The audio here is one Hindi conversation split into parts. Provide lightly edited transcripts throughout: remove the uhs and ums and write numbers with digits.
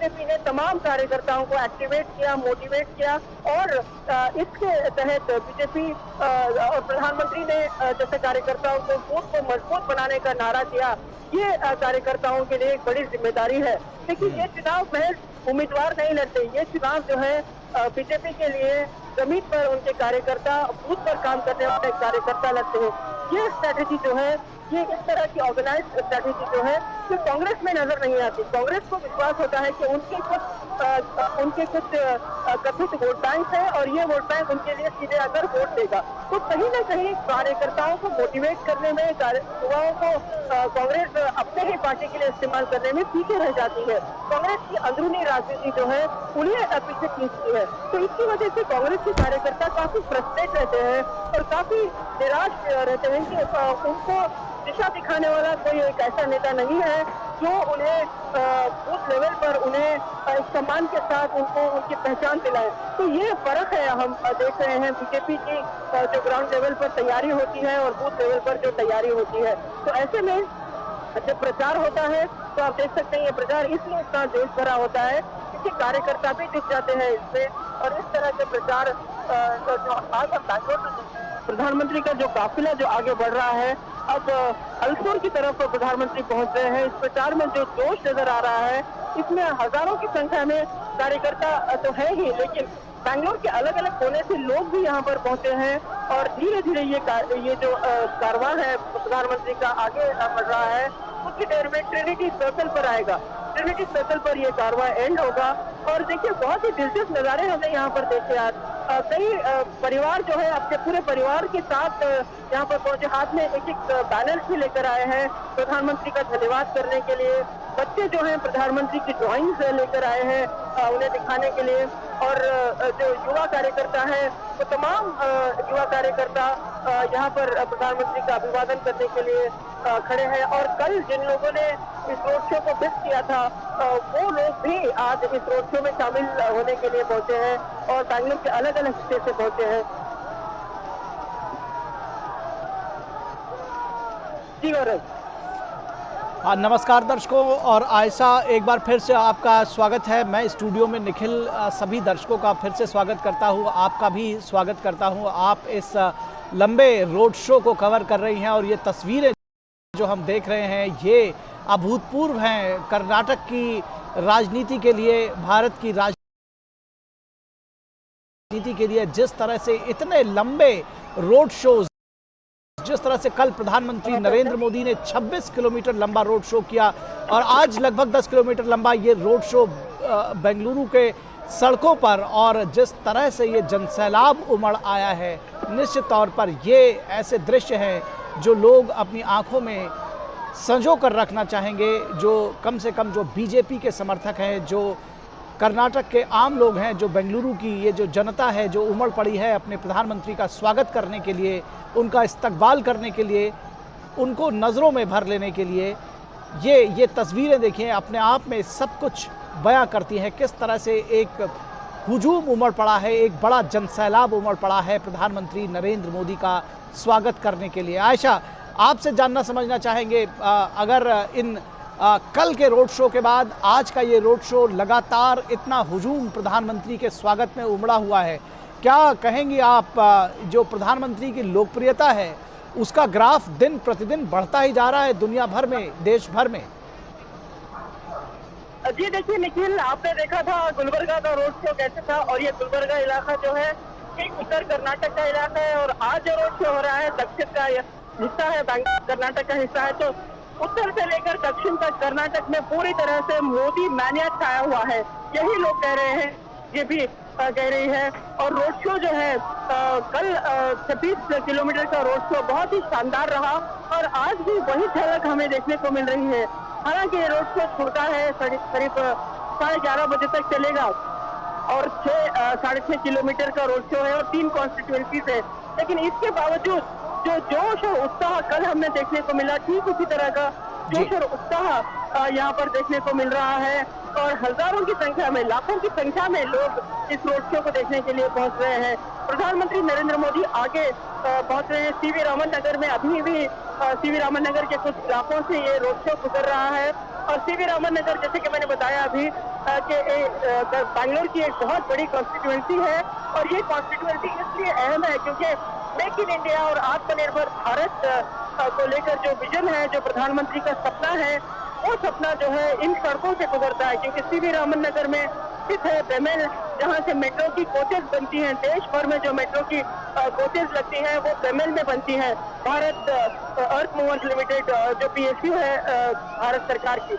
बीजेपी ने तमाम कार्यकर्ताओं को एक्टिवेट किया, मोटिवेट किया और इसके तहत बीजेपी और प्रधानमंत्री ने जैसे कार्यकर्ताओं को बूथ को मजबूत बनाने का नारा दिया, ये कार्यकर्ताओं के लिए एक बड़ी जिम्मेदारी है। लेकिन ये चुनाव महज उम्मीदवार नहीं लड़ते, ये चुनाव जो है बीजेपी के लिए जमीन पर उनके कार्यकर्ता, बूथ पर काम करने वाले कार्यकर्ता लड़ते हैं। ये स्ट्रैटेजी जो है, ये इस तरह की ऑर्गेनाइज स्ट्रैटेजी जो है, जो कांग्रेस में नजर नहीं आती। कांग्रेस को विश्वास होता है कि उनके कुछ कथित वोट बैंक है और ये वोट बैंक उनके लिए सीधे अगर वोट देगा तो कहीं न कहीं कार्यकर्ताओं को मोटिवेट करने में, युवाओं को कांग्रेस अपने ही पार्टी के लिए इस्तेमाल करने में पीछे रह जाती है। कांग्रेस की अंदरूनी राजनीति जो है उन्हें पीछे खींचती है। तो इसकी वजह से कांग्रेस के कार्यकर्ता काफी फ्रस्ट्रेट रहते हैं और काफी निराश रहते हैं कि उनको दिशा दिखाने वाला कोई एक ऐसा नेता नहीं है जो उन्हें बूथ लेवल पर उन्हें सम्मान के साथ उनको उनकी पहचान दिलाए। तो ये फर्क है, हम देख रहे हैं बीजेपी की जो ग्राउंड लेवल पर तैयारी होती है और बूथ लेवल पर जो तैयारी होती है। तो ऐसे में जब प्रचार होता है तो आप देख सकते हैं ये प्रचार इसलिए इतना जोश भरा होता है क्योंकि कार्यकर्ता भी जुट जाते हैं इससे। और इस तरह के प्रचार जो आज हम बैंगलोर में प्रधानमंत्री का जो काफिला जो आगे बढ़ रहा है, अब हलसूर की तरफ प्रधानमंत्री पहुंच रहे हैं। इस प्रचार में जो जोश नजर आ रहा है, इसमें हजारों की संख्या में कार्यकर्ता तो है ही, लेकिन बैंगलोर के अलग अलग कोने से लोग भी यहाँ पर पहुंचे हैं और धीरे धीरे ये जो कारवां है प्रधानमंत्री का आगे बढ़ रहा है, कुछ ही देर में ट्रिनिटी सर्कल पर आएगा। ट्रिनिटी सर्कल पर ये कारवां एंड होगा। और देखिए बहुत ही दिलचस्प नजारे हमने यहाँ पर देखे आज। कई परिवार जो है अपने पूरे परिवार के साथ यहाँ पर पहुंचे, हाथ में एक एक बैनर भी लेकर आए हैं प्रधानमंत्री का धन्यवाद करने के लिए। बच्चे जो हैं प्रधानमंत्री की ड्राइंग्स लेकर आए हैं उन्हें दिखाने के लिए। और जो युवा कार्यकर्ता है वो तमाम युवा कार्यकर्ता यहाँ पर प्रधानमंत्री का अभिवादन करने के लिए खड़े हैं। और कल जिन लोगों ने इस रोड शो को मिस किया था वो लोग भी आज इस रोड शो में शामिल होने के लिए पहुंचे हैं और बैंगलोर के अलग अलग हिस्से से पहुंचे हैं। जी गौरव। नमस्कार दर्शकों, और आयशा एक बार फिर से आपका स्वागत है। मैं स्टूडियो में निखिल सभी दर्शकों का फिर से स्वागत करता हूं, आपका भी स्वागत करता हूं। आप इस लंबे रोड शो को कवर कर रही हैं और ये तस्वीरें जो हम देख रहे हैं ये अभूतपूर्व हैं कर्नाटक की राजनीति के लिए, भारत की राजनीति के लिए। जिस तरह से इतने लंबे रोड शोज, जिस तरह से कल प्रधानमंत्री नरेंद्र मोदी ने 26 किलोमीटर लंबा रोड शो किया और आज लगभग 10 किलोमीटर लंबा ये रोड शो बेंगलुरु के सड़कों पर, और जिस तरह से ये जनसैलाब उमड़ आया है, निश्चित तौर पर ये ऐसे दृश्य हैं जो लोग अपनी आंखों में संजो कर रखना चाहेंगे। जो कम से कम जो बीजेपी के समर्थक हैं, जो कर्नाटक के आम लोग हैं, जो बेंगलुरु की ये जो जनता है जो उमड़ पड़ी है अपने प्रधानमंत्री का स्वागत करने के लिए, उनका इस्तकबाल करने के लिए, उनको नज़रों में भर लेने के लिए, ये तस्वीरें देखिए अपने आप में सब कुछ बयां करती हैं किस तरह से एक हुजूम उमड़ पड़ा है, एक बड़ा जनसैलाब उमड़ पड़ा है प्रधानमंत्री नरेंद्र मोदी का स्वागत करने के लिए। आयशा, आपसे जानना समझना चाहेंगे, अगर इन कल के रोड शो के बाद आज का ये रोड शो लगातार इतना हुजूम प्रधानमंत्री के स्वागत में उमड़ा हुआ है, क्या कहेंगी आप? जो प्रधानमंत्री की लोकप्रियता है उसका ग्राफ दिन प्रतिदिन बढ़ता ही जा रहा है दुनिया भर में, देश भर में। जी देखिए निखिल, आपने देखा था गुलबर्गा का रोड शो कैसे था, और ये गुलबर्गा इलाका जो है एक उत्तर कर्नाटक का इलाका है और आज जो रोड शो हो रहा है दक्षिण का हिस्सा है, कर्नाटक का हिस्सा है। तो उत्तर से लेकर दक्षिण तक कर्नाटक में पूरी तरह से मोदी मैनिया छाया हुआ है, यही लोग कह रहे हैं, ये भी कह रही है। और रोड शो जो है कल 26 किलोमीटर का रोड शो बहुत ही शानदार रहा और आज भी वही झलक हमें देखने को मिल रही है। हालांकि ये रोड शो छोटा है, करीब 11:30 बजे तक चलेगा और 6-6.5 किलोमीटर का रोड शो है और 3 कॉन्स्टिट्यूएंसीज है, लेकिन इसके बावजूद जो जोश और उत्साह कल हमें देखने को मिला, ठीक उसी तरह का जोश और उत्साह यहाँ पर देखने को मिल रहा है। और हजारों की संख्या में, लाखों की संख्या में लोग इस रोड शो को देखने के लिए पहुंच रहे हैं। प्रधानमंत्री नरेंद्र मोदी आगे पहुंच रहे हैं सीवी रामन नगर में। अभी भी सीवी रामन नगर के कुछ इलाकों से ये रोड शो गुजर रहा है और सीवी रामन नगर, जैसे कि मैंने बताया अभी कि बैंगलोर की एक बहुत बड़ी कॉन्स्टिट्यूएंसी है, और ये कॉन्स्टिट्यूएंसी इसलिए अहम है क्योंकि मेक इन इंडिया और आत्मनिर्भर भारत को लेकर जो विजन है, जो प्रधानमंत्री का सपना है, वो सपना जो है इन सड़कों से गुजरता है। क्योंकि सीवी रामन नगर में स्थित है बेमेल, जहाँ से मेट्रो की कोचेस बनती हैं। देश भर में जो मेट्रो की कोचेस लगती हैं वो बेमेल में बनती हैं। भारत अर्थ मूवर्स लिमिटेड जो PSU है भारत सरकार की,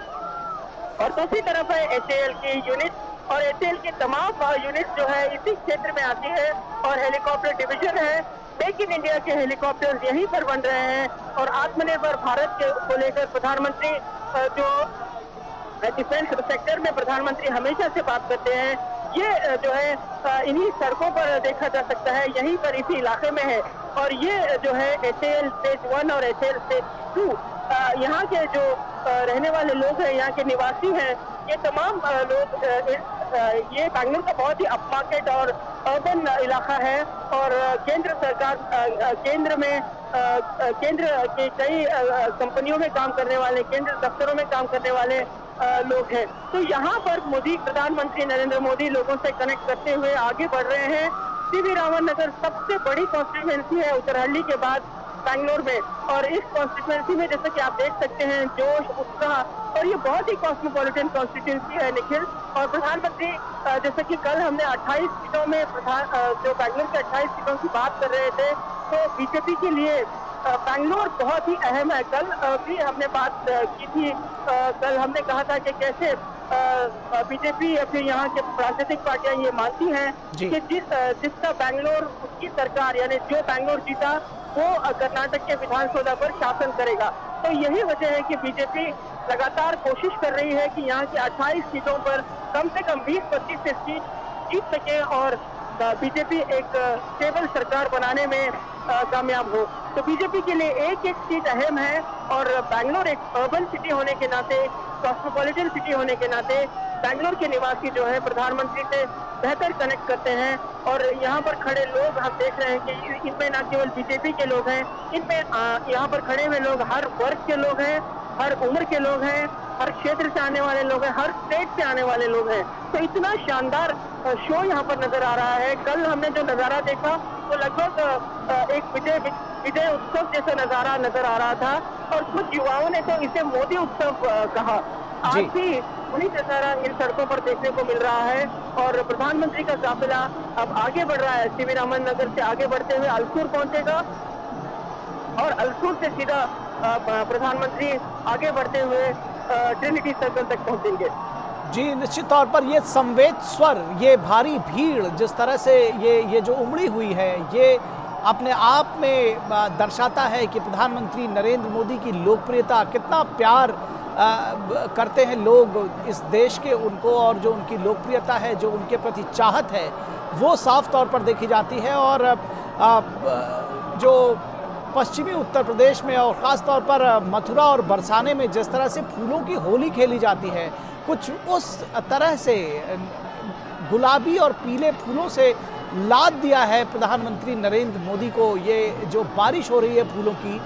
और दूसरी तरफ है HAL की यूनिट, और HAL की तमाम यूनिट जो है इसी क्षेत्र में आती है, और हेलीकॉप्टर डिवीजन है। मेक इन इंडिया के हेलीकॉप्टर यहीं पर बन रहे हैं, और आत्मनिर्भर भारत को लेकर प्रधानमंत्री जो डिफेंस सेक्टर में प्रधानमंत्री हमेशा से बात करते हैं, ये जो है इन्हीं सड़कों पर देखा जा सकता है, यहीं पर इसी इलाके में है। और ये जो है HAL स्टेज 1 और HAL स्टेज 2, यहाँ के जो रहने वाले लोग हैं, यहाँ के निवासी हैं, ये तमाम लोग ये बैंगलोर का बहुत ही अपमार्केट और अर्बन इलाका है, और केंद्र सरकार केंद्र में केंद्र के कई कंपनियों में काम करने वाले, केंद्र दफ्तरों में काम करने वाले लोग हैं। तो यहाँ पर प्रधानमंत्री नरेंद्र मोदी लोगों से कनेक्ट करते हुए आगे बढ़ रहे हैं। सीवी रामन नगर सबसे बड़ी कॉन्स्टिट्यूएंसी है उत्तरहल्ली के बाद बैंगलोर में, और इस कॉन्स्टिट्यूएंसी में जैसे कि आप देख सकते हैं जोश, उत्साह, और ये बहुत ही कॉस्मोपॉलिटन कॉन्स्टिट्यूएंसी है निखिल। और प्रधानमंत्री जैसे कि कल हमने 28 सीटों में जो बैंगलोर के 28 सीटों की बात कर रहे थे, तो बीजेपी के लिए बैंगलोर बहुत ही अहम है। कल भी हमने बात की थी, कल हमने कहा था कि कैसे बीजेपी या फिर यहाँ के राजनीतिक पार्टियां ये मानती हैं कि जिसका बैंगलोर की सरकार, यानी जो बैंगलोर जीता वो कर्नाटक के विधानसभा पर शासन करेगा। तो यही वजह है कि बीजेपी लगातार कोशिश कर रही है कि यहाँ की 28 सीटों पर कम से कम 20-25 से सीट जीत सके, और बीजेपी एक स्टेबल सरकार बनाने में कामयाब हो। तो बीजेपी के लिए एक एक सीट अहम है, और बैंगलोर एक अर्बन सिटी होने के नाते, कॉस्मोपॉलिटन सिटी होने के नाते बैंगलोर के निवासी जो है प्रधानमंत्री से बेहतर कनेक्ट करते हैं। और यहाँ पर खड़े लोग हम देख रहे हैं कि इनमें न केवल बीजेपी के लोग हैं, इनमें यहाँ पर खड़े हुए लोग हर वर्ग के लोग हैं, हर उम्र के लोग हैं, हर क्षेत्र से आने वाले लोग हैं, हर स्टेट से आने वाले लोग हैं। तो इतना शानदार शो यहाँ पर नजर आ रहा है। कल हमने जो नजारा देखा वो लगभग एक विजय उत्सव जैसा नजारा नजर आ रहा था, और कुछ युवाओं ने तो इसे मोदी उत्सव कहा। आज भी वही नजारा इन सड़कों पर देखने को मिल रहा है, और प्रधानमंत्री का काफिला अब आगे बढ़ रहा है। सीवी रामन नगर से आगे बढ़ते हुए अल्सूर पहुंचेगा, और अल्सूर से सीधा प्रधानमंत्री आगे बढ़ते हुए ट्रिनिटी सर्कल तक पहुंचेंगे। जी, निश्चित तौर पर ये संवेद स्वर, ये भारी भीड़ जिस तरह से ये जो उमड़ी हुई है, ये अपने आप में दर्शाता है कि प्रधानमंत्री नरेंद्र मोदी की लोकप्रियता, कितना प्यार करते हैं लोग इस देश के उनको, और जो उनकी लोकप्रियता है, जो उनके प्रति चाहत है, वो साफ तौर पर देखी जाती है। और जो पश्चिमी उत्तर प्रदेश में और ख़ास तौर पर मथुरा और बरसाने में जिस तरह से फूलों की होली खेली जाती है, कुछ उस तरह से गुलाबी और पीले फूलों से लाद दिया है प्रधानमंत्री नरेंद्र मोदी को। ये जो बारिश हो रही है फूलों की,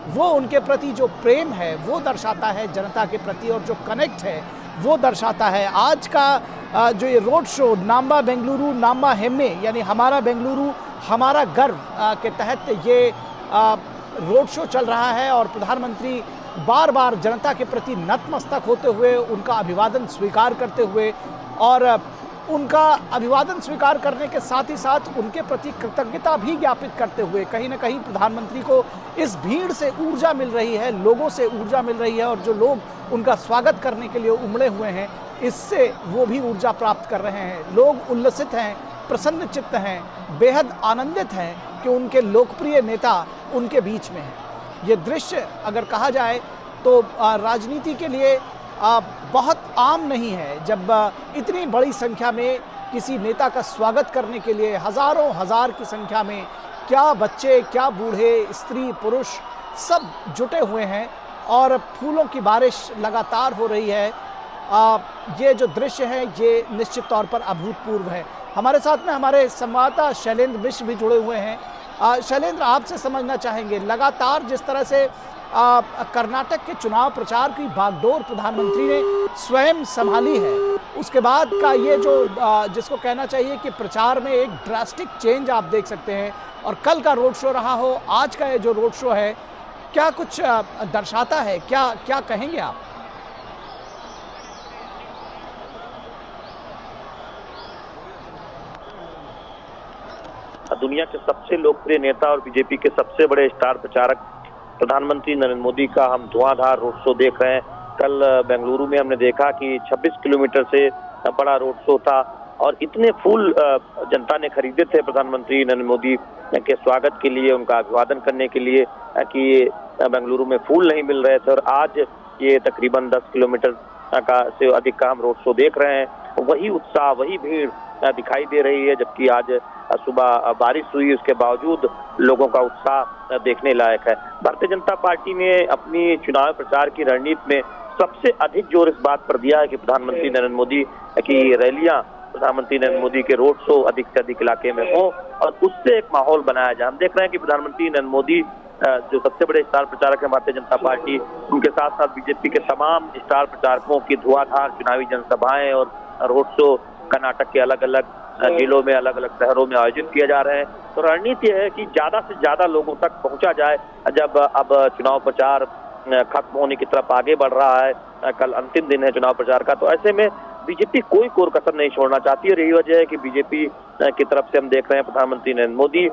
वो उनके प्रति जो प्रेम है वो दर्शाता है जनता के प्रति, और जो कनेक्ट है वो दर्शाता है। आज का जो ये रोड शो नाम्बा बेंगलुरु नाम्बा हेम्मे, यानी हमारा बेंगलुरु हमारा गर्व के तहत ये रोड शो चल रहा है, और प्रधानमंत्री बार बार जनता के प्रति नतमस्तक होते हुए उनका अभिवादन स्वीकार करते हुए, और उनका अभिवादन स्वीकार करने के साथ ही साथ उनके प्रति कृतज्ञता भी ज्ञापित करते हुए कहीं ना कहीं प्रधानमंत्री को इस भीड़ से ऊर्जा मिल रही है, लोगों से ऊर्जा मिल रही है, और जो लोग उनका स्वागत करने के लिए उमड़े हुए हैं, इससे वो भी ऊर्जा प्राप्त कर रहे हैं। लोग उल्लसित हैं, प्रसन्न चित्त हैं, बेहद आनंदित हैं कि उनके लोकप्रिय नेता उनके बीच में हैं। ये दृश्य अगर कहा जाए तो राजनीति के लिए बहुत आम नहीं है, जब इतनी बड़ी संख्या में किसी नेता का स्वागत करने के लिए हज़ारों हज़ार की संख्या में क्या बच्चे, क्या बूढ़े, स्त्री, पुरुष सब जुटे हुए हैं, और फूलों की बारिश लगातार हो रही है। ये जो दृश्य है ये निश्चित तौर पर अभूतपूर्व है। हमारे साथ में हमारे संवाददाता शैलेंद्र मिश्र भी जुड़े हुए हैं। शैलेंद्र, आपसे समझना चाहेंगे, लगातार जिस तरह से कर्नाटक के चुनाव प्रचार की बागडोर प्रधानमंत्री ने स्वयं संभाली है, उसके बाद का ये जो जिसको कहना चाहिए कि प्रचार में एक ड्रास्टिक चेंज आप देख सकते हैं, और कल का रोड शो रहा हो, आज का ये जो रोड शो है, क्या कुछ दर्शाता है? क्या कहेंगे आप? दुनिया के सबसे लोकप्रिय नेता और बीजेपी के सबसे बड़े स्टार प्रचारक प्रधानमंत्री नरेंद्र मोदी का हम धुआंधार रोड शो देख रहे हैं। कल बेंगलुरु में हमने देखा कि 26 किलोमीटर से बड़ा रोड शो था और इतने फूल जनता ने खरीदे थे प्रधानमंत्री नरेंद्र मोदी के स्वागत के लिए, उनका अभिवादन करने के लिए, कि बेंगलुरु में फूल नहीं मिल रहे थे। और आज ये तकरीबन 10 किलोमीटर का से अधिक का हम रोड शो देख रहे हैं। वही उत्साह, वही भीड़ दिखाई दे रही है, जबकि आज सुबह बारिश हुई, उसके बावजूद लोगों का उत्साह देखने लायक है। भारतीय जनता पार्टी ने अपनी चुनाव प्रचार की रणनीति में सबसे अधिक जोर इस बात पर दिया है कि प्रधानमंत्री नरेंद्र मोदी की रैलियां, प्रधानमंत्री नरेंद्र मोदी के रोड शो अधिक से अधिक इलाके में हो और उससे एक माहौल बनाया जाए। हम देख रहे हैं कि प्रधानमंत्री नरेंद्र मोदी जो सबसे बड़े स्टार प्रचारक है भारतीय जनता पार्टी, उनके साथ साथ बीजेपी के तमाम स्टार प्रचारकों की धुआंधार चुनावी जनसभाएं और रोड शो कर्नाटक के अलग अलग जिलों में, अलग अलग शहरों में आयोजित किए जा रहे हैं। तो रणनीति है कि ज्यादा से ज्यादा लोगों तक पहुंचा जाए। जब अब चुनाव प्रचार खत्म होने की तरफ आगे बढ़ रहा है, कल अंतिम दिन है चुनाव प्रचार का, तो ऐसे में बीजेपी कोई कोर कसर नहीं छोड़ना चाहती है। यही वजह है कि बीजेपी की तरफ से हम देख रहे हैं प्रधानमंत्री नरेंद्र मोदी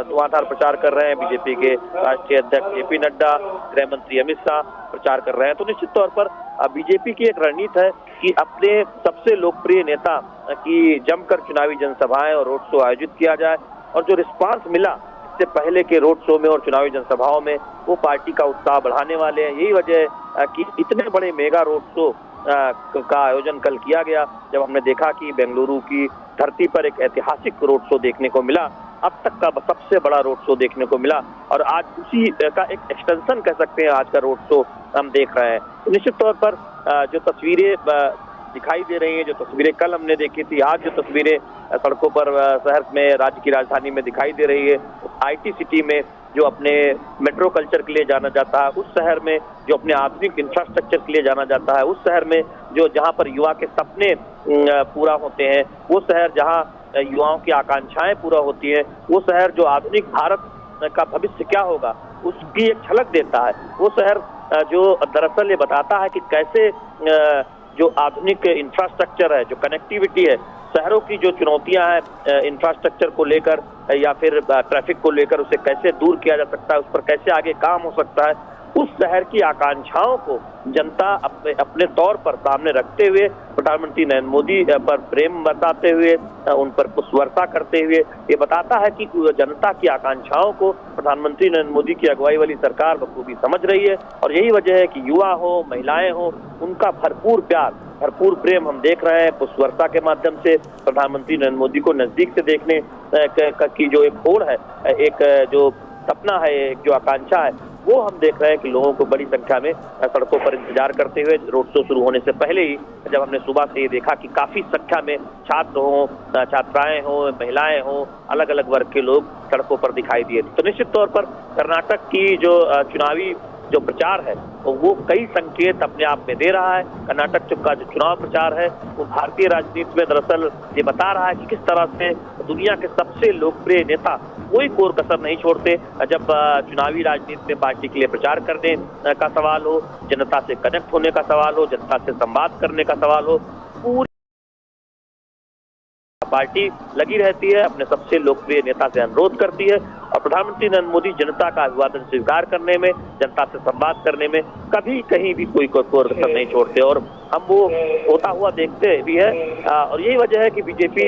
धुआंधार प्रचार कर रहे हैं, बीजेपी के राष्ट्रीय अध्यक्ष जेपी नड्डा, गृह मंत्री अमित शाह प्रचार कर रहे हैं। तो निश्चित तौर पर बीजेपी की एक रणनीति है कि अपने सबसे लोकप्रिय नेता की जमकर चुनावी जनसभाएं और रोड शो आयोजित किया जाए, और जो रिस्पांस मिला इससे पहले के रोड शो में और चुनावी जनसभाओं में, वो पार्टी का उत्साह बढ़ाने वाले हैं। यही वजह है कि इतने बड़े मेगा रोड शो का आयोजन कल किया गया, जब हमने देखा कि बेंगलुरु की धरती पर एक ऐतिहासिक रोड शो देखने को मिला, अब तक का सबसे बड़ा रोड शो देखने को मिला, और आज उसी का एक एक्सटेंशन कह सकते हैं आज का रोड शो हम देख रहे हैं। तो निश्चित तौर पर जो तस्वीरें दिखाई दे रही हैं, जो तस्वीरें कल हमने देखी थी, आज जो तस्वीरें सड़कों पर शहर में, राज्य की राजधानी में दिखाई दे रही है, आईटी सिटी में जो अपने मेट्रो कल्चर के लिए जाना जाता है, उस शहर में जो अपने आधुनिक इंफ्रास्ट्रक्चर के लिए जाना जाता है, उस शहर में जो जहां पर युवा के सपने पूरा होते हैं, वो शहर जहां युवाओं की आकांक्षाएं पूरा होती हैं, वो शहर जो आधुनिक भारत का भविष्य क्या होगा उसकी एक झलक देता है, वो शहर जो दरअसल ये बताता है कि कैसे जो आधुनिक इंफ्रास्ट्रक्चर है, जो कनेक्टिविटी है, शहरों की जो चुनौतियां हैं इंफ्रास्ट्रक्चर को लेकर या फिर ट्रैफिक को लेकर, उसे कैसे दूर किया जा सकता है, उस पर कैसे आगे काम हो सकता है, उस शहर की आकांक्षाओं को जनता अपने तौर पर सामने रखते हुए, प्रधानमंत्री नरेंद्र मोदी पर प्रेम बरसाते हुए, उन पर पुष्पवर्षा करते हुए, ये बताता है कि जनता की आकांक्षाओं को प्रधानमंत्री नरेंद्र मोदी की अगुवाई वाली सरकार बखूबी समझ रही है। और यही वजह है कि युवा हो, महिलाएं हो, उनका भरपूर प्यार, भरपूर प्रेम हम देख रहे हैं। पुष्पवर्षा के माध्यम से प्रधानमंत्री नरेंद्र मोदी को नजदीक से देखने की जो एक होड़ है, एक जो सपना है, एक जो आकांक्षा है, वो हम देख रहे हैं कि लोगों को बड़ी संख्या में सड़कों पर इंतजार करते हुए रोड शो शुरू होने से पहले ही, जब हमने सुबह से ये देखा कि काफी संख्या में छात्र हों, छात्राएं हों, महिलाएं हों, अलग अलग वर्ग के लोग सड़कों पर दिखाई दिए। तो निश्चित तौर पर कर्नाटक की जो चुनावी जो प्रचार है वो कई संकेत अपने आप में दे रहा है। कर्नाटक का जो चुनाव प्रचार है वो भारतीय राजनीति में दरअसल ये बता रहा है कि किस तरह से दुनिया के सबसे लोकप्रिय नेता कोई कोर कसर नहीं छोड़ते जब चुनावी राजनीति में पार्टी के लिए प्रचार करने का सवाल हो, जनता से कनेक्ट होने का सवाल हो, जनता से संवाद करने का सवाल हो, पूरी पार्टी लगी रहती है, अपने सबसे लोकप्रिय नेता से अनुरोध करती है, और प्रधानमंत्री नरेंद्र मोदी जनता का अभिवादन स्वीकार करने में, जनता से संवाद करने में कभी कहीं भी कोई कोर कसर नहीं छोड़ते, और हम वो होता हुआ देखते भी है। और यही वजह है कि बीजेपी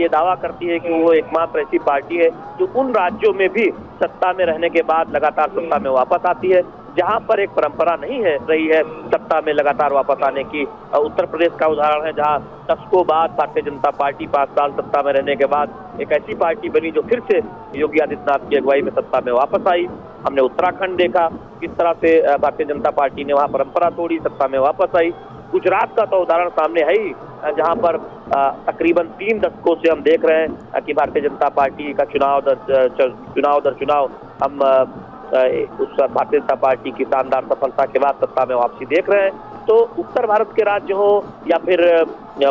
ये दावा करती है कि वो एकमात्र ऐसी पार्टी है जो उन राज्यों में भी सत्ता में रहने के बाद लगातार सत्ता में वापस आती है जहां पर एक परंपरा नहीं है रही है सत्ता में लगातार वापस आने की। उत्तर प्रदेश का उदाहरण है जहां दशकों बाद भारतीय जनता पार्टी 5 साल सत्ता में रहने के बाद एक ऐसी पार्टी बनी जो फिर से योगी आदित्यनाथ की अगुवाई में सत्ता में वापस आई। हमने उत्तराखंड देखा किस तरह से भारतीय जनता पार्टी ने वहां परंपरा तोड़ी, सत्ता में वापस आई। गुजरात का तो उदाहरण सामने है ही, जहां पर तकरीबन 3 दशकों से हम देख रहे हैं कि भारतीय जनता पार्टी का चुनाव दर चुनाव हम उस भारतीय जनता पार्टी की शानदार सफलता के बाद सत्ता में वापसी देख रहे हैं। तो उत्तर भारत के राज्य हो या फिर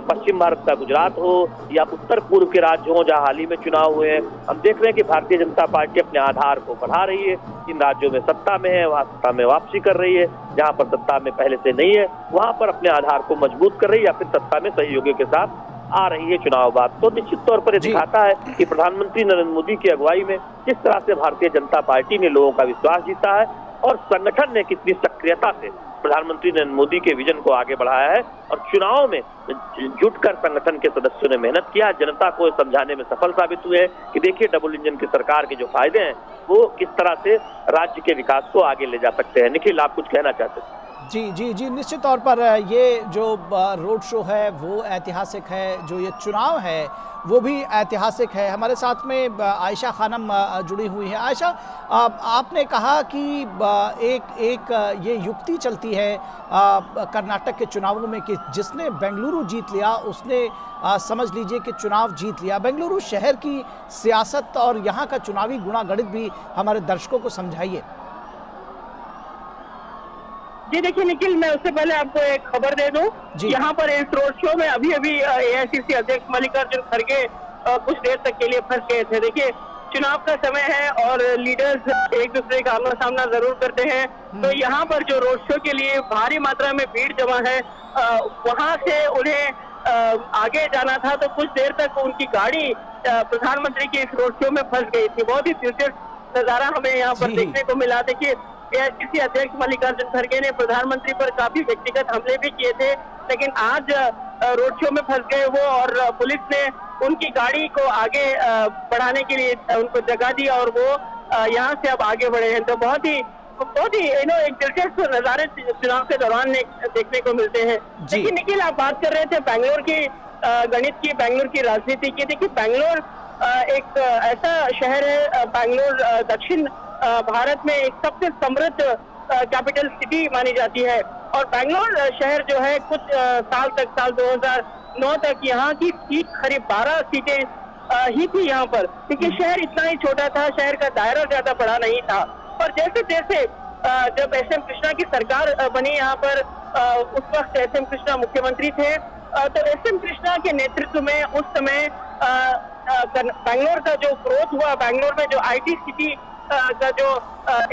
पश्चिम भारत का गुजरात हो या उत्तर पूर्व के राज्य हो जहां हाल ही में चुनाव हुए हैं, हम देख रहे हैं कि भारतीय जनता पार्टी अपने आधार को बढ़ा रही है। जिन राज्यों में सत्ता में है वहां सत्ता में वापसी कर रही है, जहां पर सत्ता में पहले से नहीं है वहां पर अपने आधार को मजबूत कर रही है या फिर सत्ता में सहयोगियों के साथ आ रही है चुनाव बाद। तो निश्चित तौर पर ये दिखाता है कि प्रधानमंत्री नरेंद्र मोदी की अगुवाई में किस तरह से भारतीय जनता पार्टी ने लोगों का विश्वास जीता है और संगठन ने कितनी सक्रियता से प्रधानमंत्री नरेंद्र मोदी के विजन को आगे बढ़ाया है और चुनाव में जुटकर संगठन के सदस्यों ने मेहनत किया, जनता को समझाने में सफल साबित हुए हैं कि देखिए डबल इंजन की सरकार के जो फायदे हैं वो किस तरह से राज्य के विकास को आगे ले जा सकते हैं। निखिल, आप कुछ कहना चाहते हैं? जी, निश्चित तौर पर ये जो रोड शो है वो ऐतिहासिक है, जो ये चुनाव है वो भी ऐतिहासिक है। हमारे साथ में आयशा खानम जुड़ी हुई है। आयशा, आपने कहा कि एक ये युक्ति चलती है कर्नाटक के चुनावों में कि जिसने बेंगलुरु जीत लिया उसने समझ लीजिए कि चुनाव जीत लिया। बेंगलुरु शहर की सियासत और यहाँ का चुनावी गुणागणित भी हमारे दर्शकों को समझाइए। जी देखिए निखिल, मैं उससे पहले आपको एक खबर दे दूं। यहाँ पर इस रोड शो में अभी एआईसीसी अध्यक्ष मल्लिकार्जुन खड़गे कुछ देर तक के लिए फंस गए थे। देखिए चुनाव का समय है और लीडर्स एक दूसरे का आमना सामना जरूर करते हैं, तो यहाँ पर जो रोड शो के लिए भारी मात्रा में भीड़ जमा है वहाँ से उन्हें आगे जाना था, तो कुछ देर तक उनकी गाड़ी प्रधानमंत्री की इस रोड शो में फंस गई थी। बहुत ही दिलचस्प नजारा हमें यहाँ पर देखने को मिला। देखिए एआईसीसी अध्यक्ष मल्लिकार्जुन खड़गे ने प्रधानमंत्री पर काफी व्यक्तिगत हमले भी किए थे, लेकिन आज रोड शो में फंस गए वो और पुलिस ने उनकी गाड़ी को आगे बढ़ाने के लिए उनको जगह दी और वो यहाँ से अब आगे बढ़े हैं। तो बहुत ही एक दिलचस्प नजारे चुनाव के दौरान देखने को मिलते हैं। लेकिन निखिल, आप बात कर रहे थे बैंगलोर की गणित की, बैंगलोर की राजनीति की। देखिए बैंगलोर एक ऐसा शहर है, बैंगलोर दक्षिण भारत में एक सबसे समृद्ध कैपिटल सिटी मानी जाती है और बैंगलोर शहर जो है कुछ साल 2009 तक यहाँ की सीट करीब 12 सीटें ही थी यहाँ पर, क्योंकि शहर इतना ही छोटा था, शहर का दायरा ज्यादा बड़ा नहीं था। और जैसे जैसे जब एसएम कृष्णा की सरकार बनी यहाँ पर, उस वक्त एसएम कृष्णा मुख्यमंत्री थे, तो एसएम कृष्णा के नेतृत्व में उस समय बैंगलोर का जो ग्रोथ हुआ, बैंगलोर में जो आईटी सिटी का जो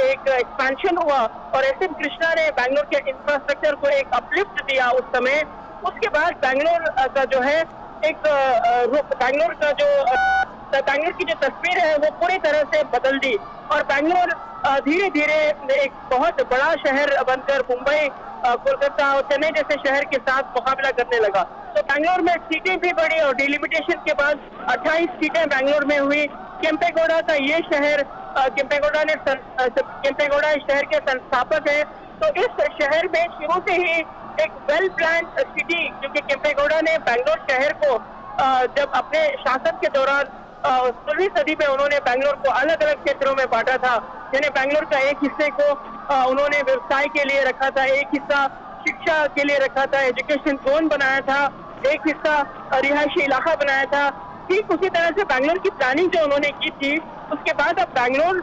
एक एक्सपेंशन हुआ और एसएम कृष्णा ने बैंगलोर के इंफ्रास्ट्रक्चर को एक अपलिफ्ट दिया उस समय। उसके बाद बैंगलोर का जो है एक बैंगलोर की जो तस्वीर है वो पूरी तरह से बदल दी और बैंगलोर धीरे धीरे एक बहुत बड़ा शहर बनकर मुंबई, कोलकाता और चेन्नई जैसे शहर के साथ मुकाबला करने लगा। तो बैंगलोर में सीटें भी बढ़ी और डिलिमिटेशन के बाद 28 सीटें बैंगलोर में हुई। केम्पेगौड़ा का ये शहर, केम्पेगौड़ा इस शहर के संस्थापक है। तो इस शहर में शुरू से ही एक वेल प्लान सिटी, क्योंकि केम्पेगौड़ा ने बैंगलोर शहर को जब अपने शासन के दौरान 16वीं सदी में उन्होंने बैंगलोर को अलग अलग क्षेत्रों में बांटा था। यानी बैंगलोर का एक हिस्से को उन्होंने व्यवसाय के लिए रखा था, एक हिस्सा शिक्षा के लिए रखा था, एजुकेशन जोन बनाया था, एक हिस्सा रिहायशी इलाका बनाया था। ठीक उसी तरह से बैंगलोर की प्लानिंग जो उन्होंने की थी, उसके बाद अब बैंगलोर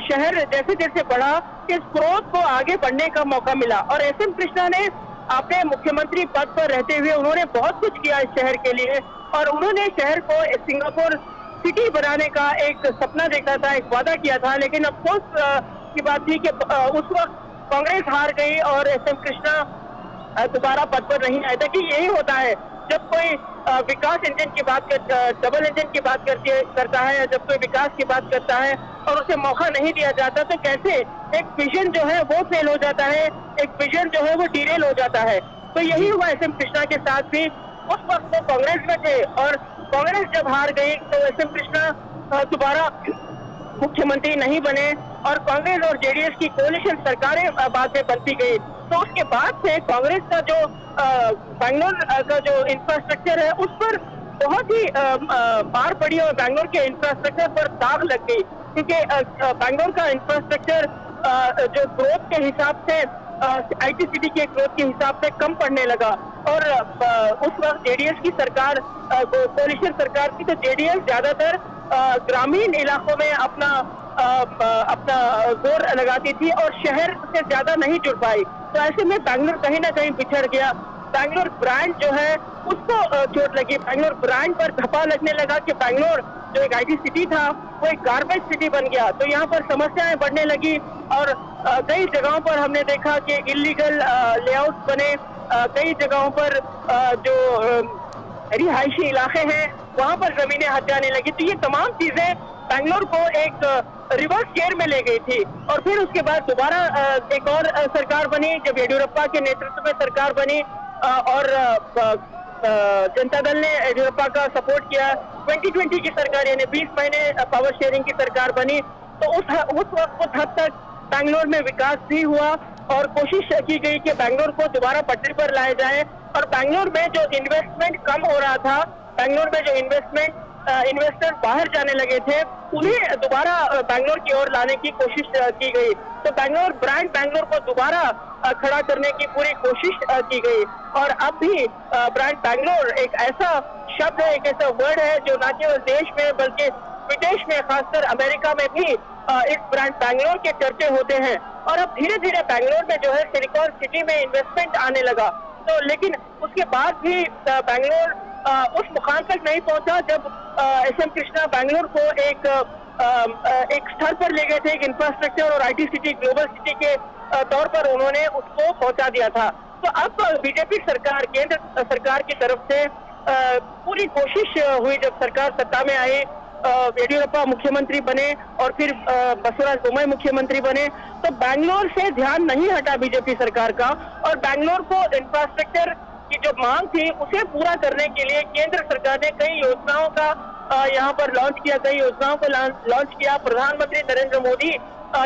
शहर जैसे जैसे बढ़ा, इस ग्रोथ को आगे बढ़ने का मौका मिला और एसएम कृष्णा ने अपने मुख्यमंत्री पद पर रहते हुए उन्होंने बहुत कुछ किया इस शहर के लिए और उन्होंने शहर को सिंगापुर सिटी बनाने का एक सपना देखा था, एक वादा किया था। लेकिन अफसोस की बात थी कि उस वक्त कांग्रेस हार गई और एसएम कृष्णा दोबारा पद पर नहीं आए थे। कि यही होता है जब कोई विकास इंजन की बात डबल इंजन की बात करता है, जब कोई विकास की बात करता है और उसे मौका नहीं दिया जाता तो कैसे एक विजन जो है वो फेल हो जाता है, एक विजन जो है वो डिरेल हो जाता है। तो यही हुआ एसएम कृष्णा के साथ भी। उस वक्त वो कांग्रेस में थे और कांग्रेस जब हार गई तो एसएम कृष्णा दोबारा मुख्यमंत्री नहीं बने और कांग्रेस और जेडीएस की कोalition सरकारें बाद में बनती गई। तो उसके बाद से कांग्रेस का जो बैंगलोर का जो इंफ्रास्ट्रक्चर है उस पर बहुत ही मार पड़ी और बैंगलोर के इंफ्रास्ट्रक्चर पर दाग लग गई, क्योंकि बैंगलोर का इंफ्रास्ट्रक्चर जो ग्रोथ के हिसाब से आईटी सिटी के ग्रोथ के हिसाब से कम पड़ने लगा और उस वक्त जेडीएस की सरकार कोalition सरकार थी, तो जेडीएस ज्यादातर ग्रामीण इलाकों में अपना अपना जोर लगाती थी और शहर से ज्यादा नहीं जुड़ पाई। तो ऐसे में बैंगलोर कहीं ना कहीं पिछड़ गया। बैंगलोर ब्रांड जो है उसको चोट लगी। बैंगलोर ब्रांड पर धप्पा लगने लगा कि बैंगलोर जो एक आईटी सिटी था वो एक गार्बेज सिटी बन गया। तो यहाँ पर समस्याएं बढ़ने लगी और कई जगहों पर हमने देखा कि इलीगल लेआउट बने। कई जगहों पर जो रिहायशी इलाके हैं वहां पर जमीनें हट जाने लगी। तो ये तमाम चीजें बैंगलोर को एक रिवर्स गियर में ले गई थी। और फिर उसके बाद दोबारा एक और सरकार बनी, जब येडियुरप्पा के नेतृत्व में सरकार बनी और जनता दल ने येडियुरप्पा का सपोर्ट किया। 2020 की सरकार यानी 20 महीने पावर शेयरिंग की सरकार बनी। तो उस हद तक बैंगलोर में विकास भी हुआ और कोशिश की गई कि बैंगलोर को दोबारा पटरी पर लाया जाए। और बैंगलोर में जो इन्वेस्टमेंट कम हो रहा था, बैंगलोर में जो इन्वेस्टर बाहर जाने लगे थे, उन्हें दोबारा बैंगलोर की ओर लाने की कोशिश की गई। तो बैंगलोर ब्रांड बैंगलोर को दोबारा खड़ा करने की पूरी कोशिश की गई। और अब भी ब्रांड बैंगलोर एक ऐसा शब्द है, एक ऐसा वर्ड है जो न केवल देश में बल्कि विदेश में, खासकर अमेरिका में भी इस ब्रांड बैंगलोर के चर्चे होते हैं। और अब धीरे धीरे बैंगलोर में जो है सिलिकॉन सिटी में इन्वेस्टमेंट आने लगा। तो लेकिन उसके बाद भी बैंगलोर उस मुकाम तक नहीं पहुंचा जब एसएम कृष्णा बैंगलोर को एक स्तर पर ले गए थे, एक इंफ्रास्ट्रक्चर और आईटी सिटी, ग्लोबल सिटी के तौर पर उन्होंने उसको पहुंचा दिया था। तो अब बीजेपी सरकार, केंद्र सरकार की तरफ से पूरी कोशिश हुई, जब सरकार सत्ता में आई, येडियुरप्पा मुख्यमंत्री बने और फिर बसवराज बोम्मई मुख्यमंत्री बने, तो बैंगलोर से ध्यान नहीं हटा बीजेपी सरकार का। और बैंगलोर को इंफ्रास्ट्रक्चर की जो मांग थी उसे पूरा करने के लिए केंद्र सरकार ने कई योजनाओं का यहाँ पर लॉन्च किया, कई योजनाओं को लॉन्च किया। प्रधानमंत्री नरेंद्र मोदी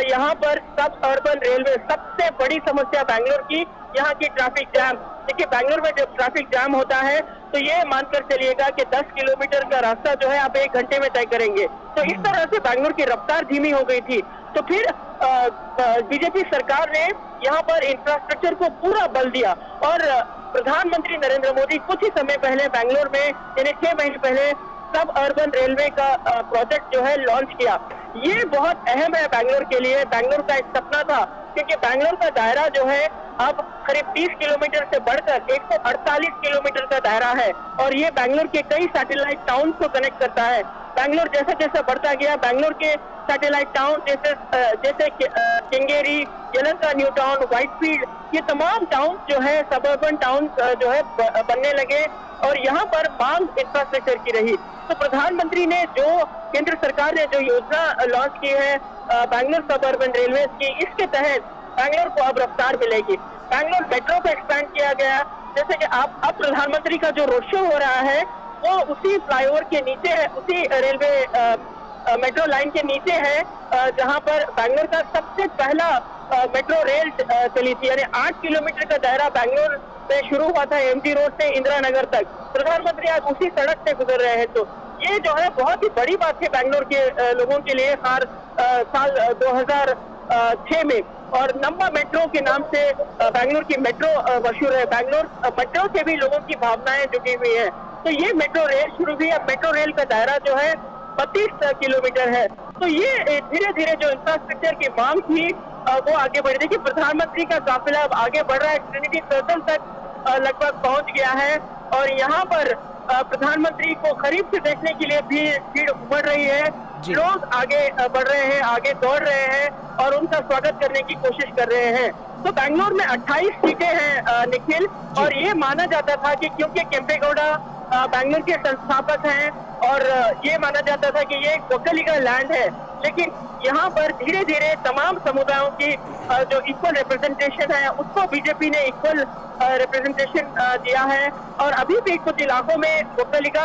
यहाँ पर सब अर्बन रेलवे, सबसे बड़ी समस्या बैंगलोर की यहाँ की ट्रैफिक जैम। देखिए बैंगलोर में जब ट्रैफिक जैम होता है तो ये मानकर चलिएगा कि 10 किलोमीटर का रास्ता जो है आप 1 घंटे में तय करेंगे। तो इस तरह से बैंगलोर की रफ्तार धीमी हो गई थी। तो फिर बीजेपी सरकार ने यहाँ पर इंफ्रास्ट्रक्चर को पूरा बल दिया और प्रधानमंत्री नरेंद्र मोदी कुछ ही समय पहले बैंगलोर में, यानी 6 महीने पहले, सब अर्बन रेलवे का प्रोजेक्ट जो है लॉन्च किया। ये बहुत अहम है बैंगलोर के लिए। बैंगलोर का एक सपना था, क्योंकि बैंगलोर का दायरा जो है अब करीब 30 किलोमीटर से बढ़कर 148 किलोमीटर का दायरा है और ये बैंगलोर के कई सैटेलाइट टाउन को कनेक्ट करता है। बैंगलोर जैसा जैसा बढ़ता गया, बैंगलोर के सैटेलाइट टाउन जैसे Kengeri, Yelahanka new town, Whitefield, ये तमाम टाउन जो है सबअर्बन टाउन जो है बनने लगे और यहाँ पर मांग इंफ्रास्ट्रक्चर की रही। तो प्रधानमंत्री ने जो, केंद्र सरकार ने जो योजना लॉन्च की है बैंगलोर सबअर्बन रेलवे की, इसके तहत बैंगलोर को अब रफ्तार मिलेगी। बैंगलोर मेट्रो को एक्सपैंड किया गया, जैसे कि अब प्रधानमंत्री का जो रोड शो हो रहा है वो उसी फ्लाईओवर के नीचे है, उसी रेलवे मेट्रो लाइन के नीचे है, जहां पर बैंगलोर का सबसे पहला मेट्रो रेल चली थी। यानी 8 किलोमीटर का दायरा बैंगलोर से शुरू हुआ था, एमजी रोड से इंदिरा नगर तक। प्रधानमंत्री आज उसी सड़क से गुजर रहे हैं। तो ये जो है बहुत ही बड़ी बात है बैंगलोर के लोगों के लिए। हर साल 2006 में और नंबा मेट्रो के नाम से बैंगलोर की मेट्रो मशहूर है। बैंगलोर मेट्रो से भी लोगों की भावनाएं जुड़ी हुई है। तो ये मेट्रो रेल शुरू हुई। अब मेट्रो रेल का दायरा जो है 32 किलोमीटर है। तो ये धीरे धीरे जो इंफ्रास्ट्रक्चर की मांग थी वो आगे बढ़ रही है। प्रधानमंत्री का काफिला अब आगे बढ़ रहा है, ट्रिनिटी सर्कल तक लगभग पहुंच गया है और यहाँ पर प्रधानमंत्री को करीब से देखने के लिए भीड़ उमड़ रही है। लोग आगे बढ़ रहे हैं, आगे दौड़ रहे हैं और उनका स्वागत करने की कोशिश कर रहे हैं। तो बैंगलोर में 28 सीटें हैं निखिल, और ये माना जाता था कि क्योंकि केम्पेगौड़ा बैंगलोर के संस्थापक हैं और ये माना जाता था कि ये वोक्कलिगा लैंड है, लेकिन यहाँ पर धीरे धीरे तमाम समुदायों की जो इक्वल रिप्रेजेंटेशन है उसको बीजेपी ने इक्वल रिप्रेजेंटेशन दिया है। और अभी भी कुछ इलाकों में वोक्कलिगा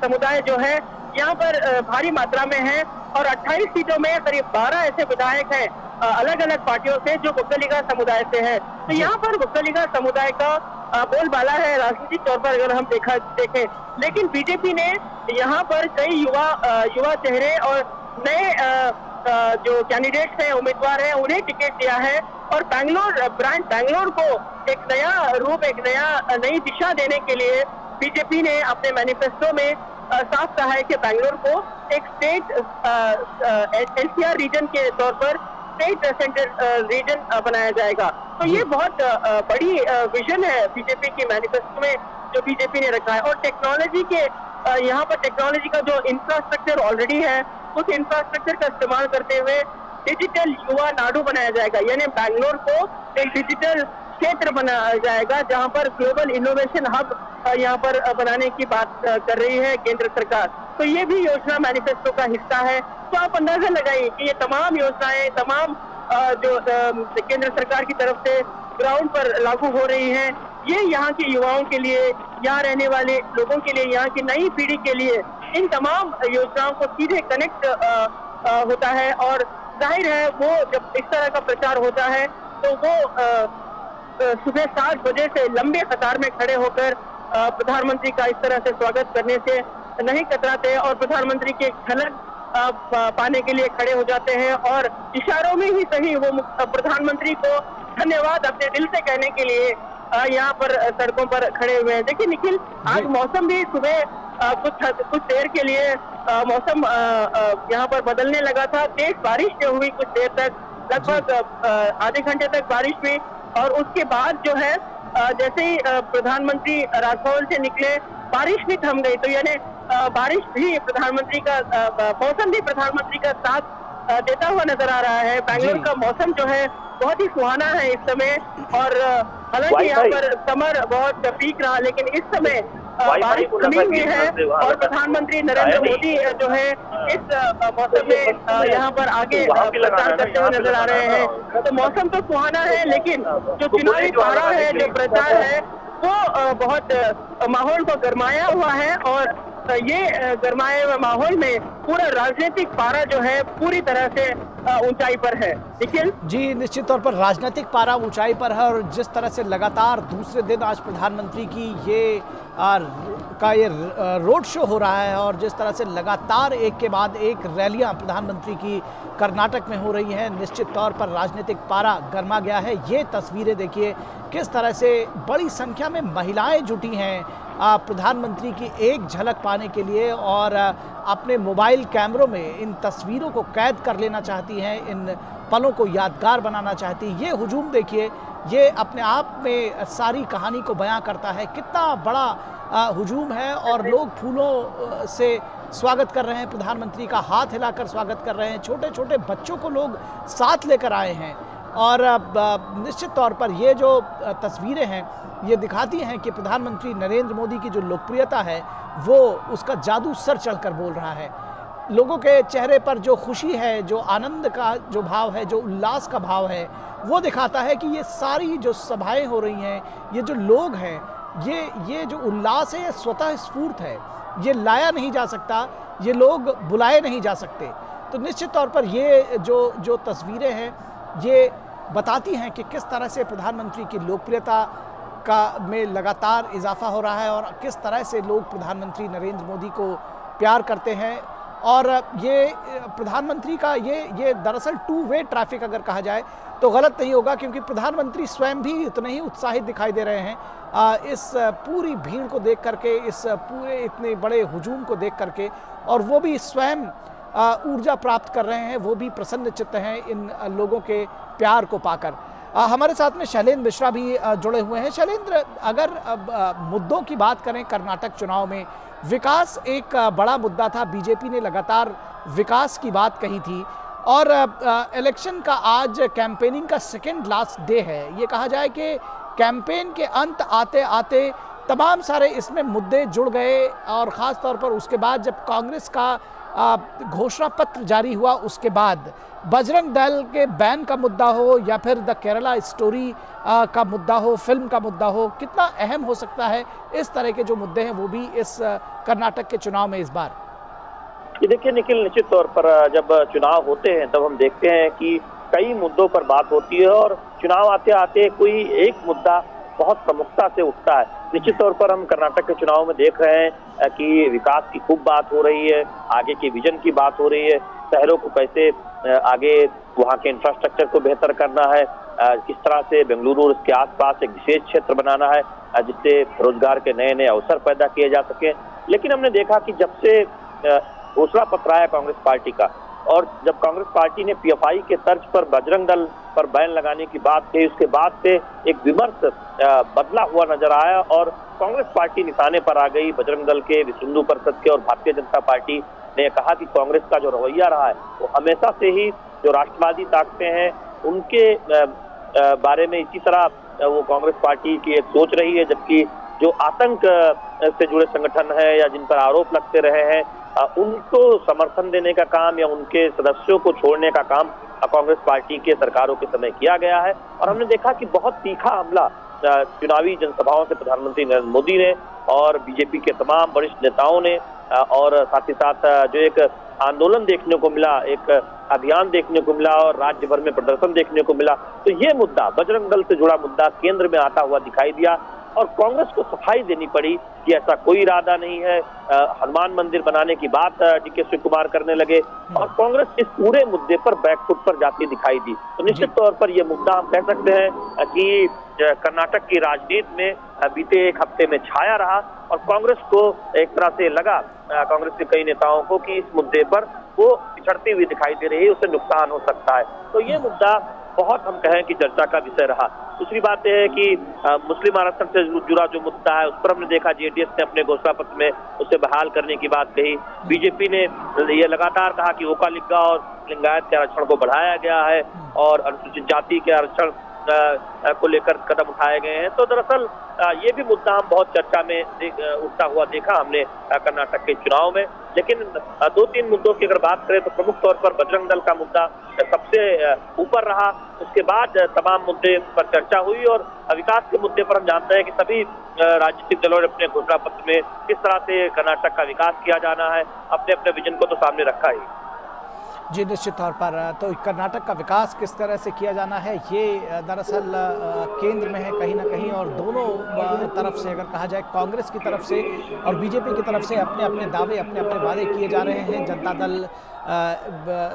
समुदाय जो है यहाँ पर भारी मात्रा में है और 28 सीटों में करीब 12 ऐसे विधायक हैं अलग अलग पार्टियों से जो वोक्कलिगा समुदाय से है। तो यहाँ पर वोक्कलिगा समुदाय का बोलबाला है राजनीतिक तौर पर अगर हम देखें। लेकिन बीजेपी ने यहाँ पर कई युवा चेहरे और नए जो कैंडिडेट्स हैं, उम्मीदवार हैं, उन्हें टिकट दिया है और ब्रांड बैंगलोर को एक नया रूप, एक नई दिशा देने के लिए बीजेपी ने अपने मैनिफेस्टो में साफ कहा है कि बेंगलोर को एक स्टेट एनसीआर रीजन के तौर पर स्टेट सेंट्रल रीजन बनाया जाएगा। तो ये बहुत बड़ी विजन है बीजेपी की मैनिफेस्टो में जो बीजेपी ने रखा है। और टेक्नोलॉजी के यहाँ पर टेक्नोलॉजी का जो इंफ्रास्ट्रक्चर ऑलरेडी है उस इंफ्रास्ट्रक्चर का इस्तेमाल करते हुए डिजिटल युवा नाडु बनाया जाएगा, यानी बैंगलोर को एक डिजिटल क्षेत्र बनाया जाएगा जहां पर ग्लोबल इनोवेशन हब यहां पर बनाने की बात कर रही है केंद्र सरकार। तो ये भी योजना मैनिफेस्टो का हिस्सा है। तो आप अंदाजा लगाइए कि ये तमाम योजनाएं तमाम जो केंद्र सरकार की तरफ से ग्राउंड पर लागू हो रही हैं, ये यहाँ के युवाओं के लिए, यहाँ रहने वाले लोगों के लिए, यहाँ की नई पीढ़ी के लिए इन तमाम योजनाओं को सीधे कनेक्ट होता है। और जाहिर है वो जब इस तरह का प्रचार होता है तो वो सुबह 7 बजे से लंबे कतार में खड़े होकर प्रधानमंत्री का इस तरह से स्वागत करने से नहीं कतराते और प्रधानमंत्री के झलक पाने के लिए खड़े हो जाते हैं और इशारों में ही सही वो प्रधानमंत्री को धन्यवाद अपने दिल से कहने के लिए यहाँ पर सड़कों पर खड़े हुए हैं। देखिए निखिल, आज मौसम भी सुबह कुछ देर के लिए मौसम यहाँ पर बदलने लगा था। तेज बारिश हुई कुछ देर तक, लगभग आधे घंटे तक बारिश हुई और उसके बाद जो है जैसे ही प्रधानमंत्री राजभवन से निकले बारिश भी थम गई। तो यानी बारिश भी प्रधानमंत्री का मौसम भी प्रधानमंत्री का साथ देता हुआ नजर आ रहा है। बैंगलोर का मौसम जो है बहुत ही सुहाना है इस समय और हालांकि यहाँ पर समर बहुत पीक रहा, लेकिन इस समय बारिश थमी हुई है और प्रधानमंत्री नरेंद्र मोदी जो है इस मौसम में यहाँ पर आगे प्रचार करते हुए नजर आ रहे हैं। तो मौसम तो सुहाना है, लेकिन जो चुनावी पारा है, जो प्रचार है, वो बहुत माहौल को गरमाया हुआ है और ये गरमाए हुए माहौल में पूरा राजनीतिक पारा जो है पूरी तरह से ऊंचाई पर है। निखिल जी, निश्चित तौर पर राजनीतिक पारा ऊंचाई पर है और जिस तरह से लगातार दूसरे दिन आज प्रधानमंत्री की ये रोड शो हो रहा है और जिस तरह से लगातार एक के बाद एक रैलियां प्रधानमंत्री की कर्नाटक में हो रही हैं, निश्चित तौर पर राजनीतिक पारा गरमा गया है। ये तस्वीरें देखिए किस तरह से बड़ी संख्या में महिलाएं जुटी हैं प्रधानमंत्री की एक झलक पाने के लिए और अपने मोबाइल कैमरों में इन तस्वीरों को कैद कर लेना चाहती हैं, इन पलों को यादगार बनाना चाहती हैं। ये हुजूम देखिए, ये अपने आप में सारी कहानी को बयां करता है, कितना बड़ा हुजूम है और लोग फूलों से स्वागत कर रहे हैं प्रधानमंत्री का, हाथ हिलाकर स्वागत कर रहे हैं, छोटे छोटे बच्चों को लोग साथ लेकर आए हैं और निश्चित तौर पर ये जो तस्वीरें हैं ये दिखाती हैं कि प्रधानमंत्री नरेंद्र मोदी की जो लोकप्रियता है वो उसका जादू सर चढ़कर बोल रहा है। लोगों के चेहरे पर जो खुशी है, जो आनंद का जो भाव है, जो उल्लास का भाव है, वो दिखाता है कि ये सारी जो सभाएं हो रही हैं, ये जो लोग हैं, ये जो उल्लास है ये स्वतः स्फूर्त है, ये लाया नहीं जा सकता, ये लोग बुलाए नहीं जा सकते। तो निश्चित तौर पर ये जो तस्वीरें हैं ये बताती हैं कि किस तरह से प्रधानमंत्री की लोकप्रियता में लगातार इजाफा हो रहा है और किस तरह से लोग प्रधानमंत्री नरेंद्र मोदी को प्यार करते हैं। और ये प्रधानमंत्री का ये दरअसल 2 वे ट्रैफिक अगर कहा जाए तो गलत नहीं होगा, क्योंकि प्रधानमंत्री स्वयं भी उतने ही उत्साहित दिखाई दे रहे हैं इस पूरी भीड़ को देख करके, इस पूरे इतने बड़े हुजूम को देख करके, और वो भी स्वयं ऊर्जा प्राप्त कर रहे हैं, वो भी प्रसन्न चित्त हैं इन लोगों के प्यार को पाकर। हमारे साथ में शैलेंद्र मिश्रा भी जुड़े हुए हैं। शैलेंद्र, अगर मुद्दों की बात करें, कर्नाटक चुनाव में विकास एक बड़ा मुद्दा था, बीजेपी ने लगातार विकास की बात कही थी और इलेक्शन का आज कैंपेनिंग का सेकेंड लास्ट डे है। ये कहा जाए कि कैंपेन के अंत आते आते तमाम सारे इसमें मुद्दे जुड़ गए और ख़ास तौर पर उसके बाद जब कांग्रेस का घोषणा पत्र जारी हुआ उसके बाद बजरंग दल के बैन का मुद्दा हो या फिर द केरला स्टोरी का मुद्दा हो, फिल्म का मुद्दा हो, कितना अहम हो सकता है इस तरह के जो मुद्दे हैं वो भी इस कर्नाटक के चुनाव में इस बार? ये देखिए निखिल, निश्चित तौर पर जब चुनाव होते हैं तब हम देखते हैं कि कई मुद्दों पर बात होती है और चुनाव आते आते कोई एक मुद्दा बहुत प्रमुखता से उठता है। निश्चित तौर पर हम कर्नाटक के चुनाव में देख रहे हैं कि विकास की खूब बात हो रही है, आगे के विजन की बात हो रही है, शहरों को कैसे आगे वहाँ के इंफ्रास्ट्रक्चर को बेहतर करना है, किस तरह से बेंगलुरु और इसके आसपास एक विशेष क्षेत्र बनाना है जिससे रोजगार के नए नए अवसर पैदा किए जा सके। लेकिन हमने देखा कि जब से घोषणा पत्र आया कांग्रेस पार्टी का, और जब कांग्रेस पार्टी ने पीएफआई के तर्ज पर बजरंग दल पर बैन लगाने की बात कही, उसके बाद से एक विमर्श बदला हुआ नजर आया और कांग्रेस पार्टी निशाने पर आ गई। बजरंग दल के, विश्व हिंदू परिषद के और भारतीय जनता पार्टी ने कहा कि कांग्रेस का जो रवैया रहा है वो हमेशा से ही जो राष्ट्रवादी ताकतें हैं उनके बारे में इसी तरह वो कांग्रेस पार्टी की एक सोच रही है, जबकि जो आतंक से जुड़े संगठन है या जिन पर आरोप लगते रहे हैं उनको समर्थन देने का काम या उनके सदस्यों को छोड़ने का काम कांग्रेस पार्टी के सरकारों के समय किया गया है। और हमने देखा कि बहुत तीखा हमला चुनावी जनसभाओं से प्रधानमंत्री नरेंद्र मोदी ने और बीजेपी के तमाम वरिष्ठ नेताओं ने, और साथ ही साथ जो एक आंदोलन देखने को मिला, एक अभियान देखने को मिला और राज्य भर में प्रदर्शन देखने को मिला, तो ये मुद्दा, बजरंग दल से जुड़ा मुद्दा केंद्र में आता हुआ दिखाई दिया और कांग्रेस को सफाई देनी पड़ी कि ऐसा कोई इरादा नहीं है। हनुमान मंदिर बनाने की बात डीके शिव कुमार करने लगे और कांग्रेस इस पूरे मुद्दे पर बैकफुट पर जाती दिखाई दी। तो निश्चित तौर पर यह मुद्दा हम कह सकते हैं कि कर्नाटक की राजनीति में बीते एक हफ्ते में छाया रहा और कांग्रेस को एक तरह से लगा, कांग्रेस के कई नेताओं को, कि इस मुद्दे पर वो पिछड़ती हुई दिखाई दे रही है, उससे नुकसान हो सकता है। तो ये मुद्दा बहुत हम कहें कि चर्चा का विषय रहा। दूसरी बात यह है कि मुस्लिम आरक्षण से जुड़ा जो मुद्दा है उस पर हमने देखा जेडीएस ने अपने घोषणा पत्र में उसे बहाल करने की बात कही। बीजेपी ने ये लगातार कहा कि ओका लिग्गा और लिंगायत के आरक्षण को बढ़ाया गया है और अनुसूचित जाति के आरक्षण को लेकर कदम उठाए गए हैं। तो दरअसल ये भी मुद्दा हम बहुत चर्चा में उठता हुआ देखा हमने कर्नाटक के चुनाव में। लेकिन दो तीन मुद्दों की अगर बात करें तो प्रमुख तौर पर बजरंग दल का मुद्दा सबसे ऊपर रहा। उसके बाद तमाम मुद्दे पर चर्चा हुई और विकास के मुद्दे पर हम जानते हैं कि सभी राजनीतिक दलों ने अपने घोषणा पत्र में किस तरह से कर्नाटक का विकास किया जाना है, अपने अपने विजन को तो सामने रखा ही। जी निश्चित तौर पर, तो कर्नाटक का विकास किस तरह से किया जाना है ये दरअसल केंद्र में है कहीं ना कहीं, और दोनों तरफ से अगर कहा जाए, कांग्रेस की तरफ से और बीजेपी की तरफ से अपने अपने दावे, अपने अपने वादे किए जा रहे हैं। जनता दल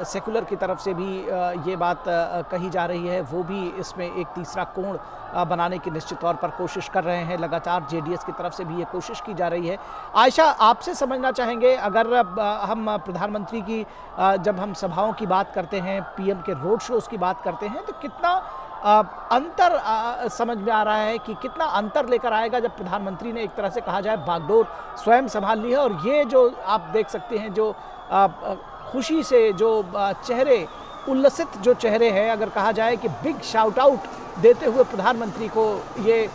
सेकुलर की तरफ से भी ये बात कही जा रही है, वो भी इसमें एक तीसरा कोण बनाने की निश्चित तौर पर कोशिश कर रहे हैं। लगातार जेडीएस की तरफ से भी ये कोशिश की जा रही है। आयशा, आपसे समझना चाहेंगे, अगर हम प्रधानमंत्री की जब हम सभाओं की बात करते हैं, पीएम के रोड शोज की बात करते हैं, तो कितना अंतर समझ में आ रहा है कि कितना अंतर लेकर आएगा जब प्रधानमंत्री ने एक तरह से कहा जाए बागडोर स्वयं संभाल ली है, और ये जो आप देख सकते हैं जो खुशी से जो चेहरे, उल्लसित जो चेहरे हैं, अगर कहा जाए कि बिग शाउट आउट देते हुए प्रधानमंत्री को ये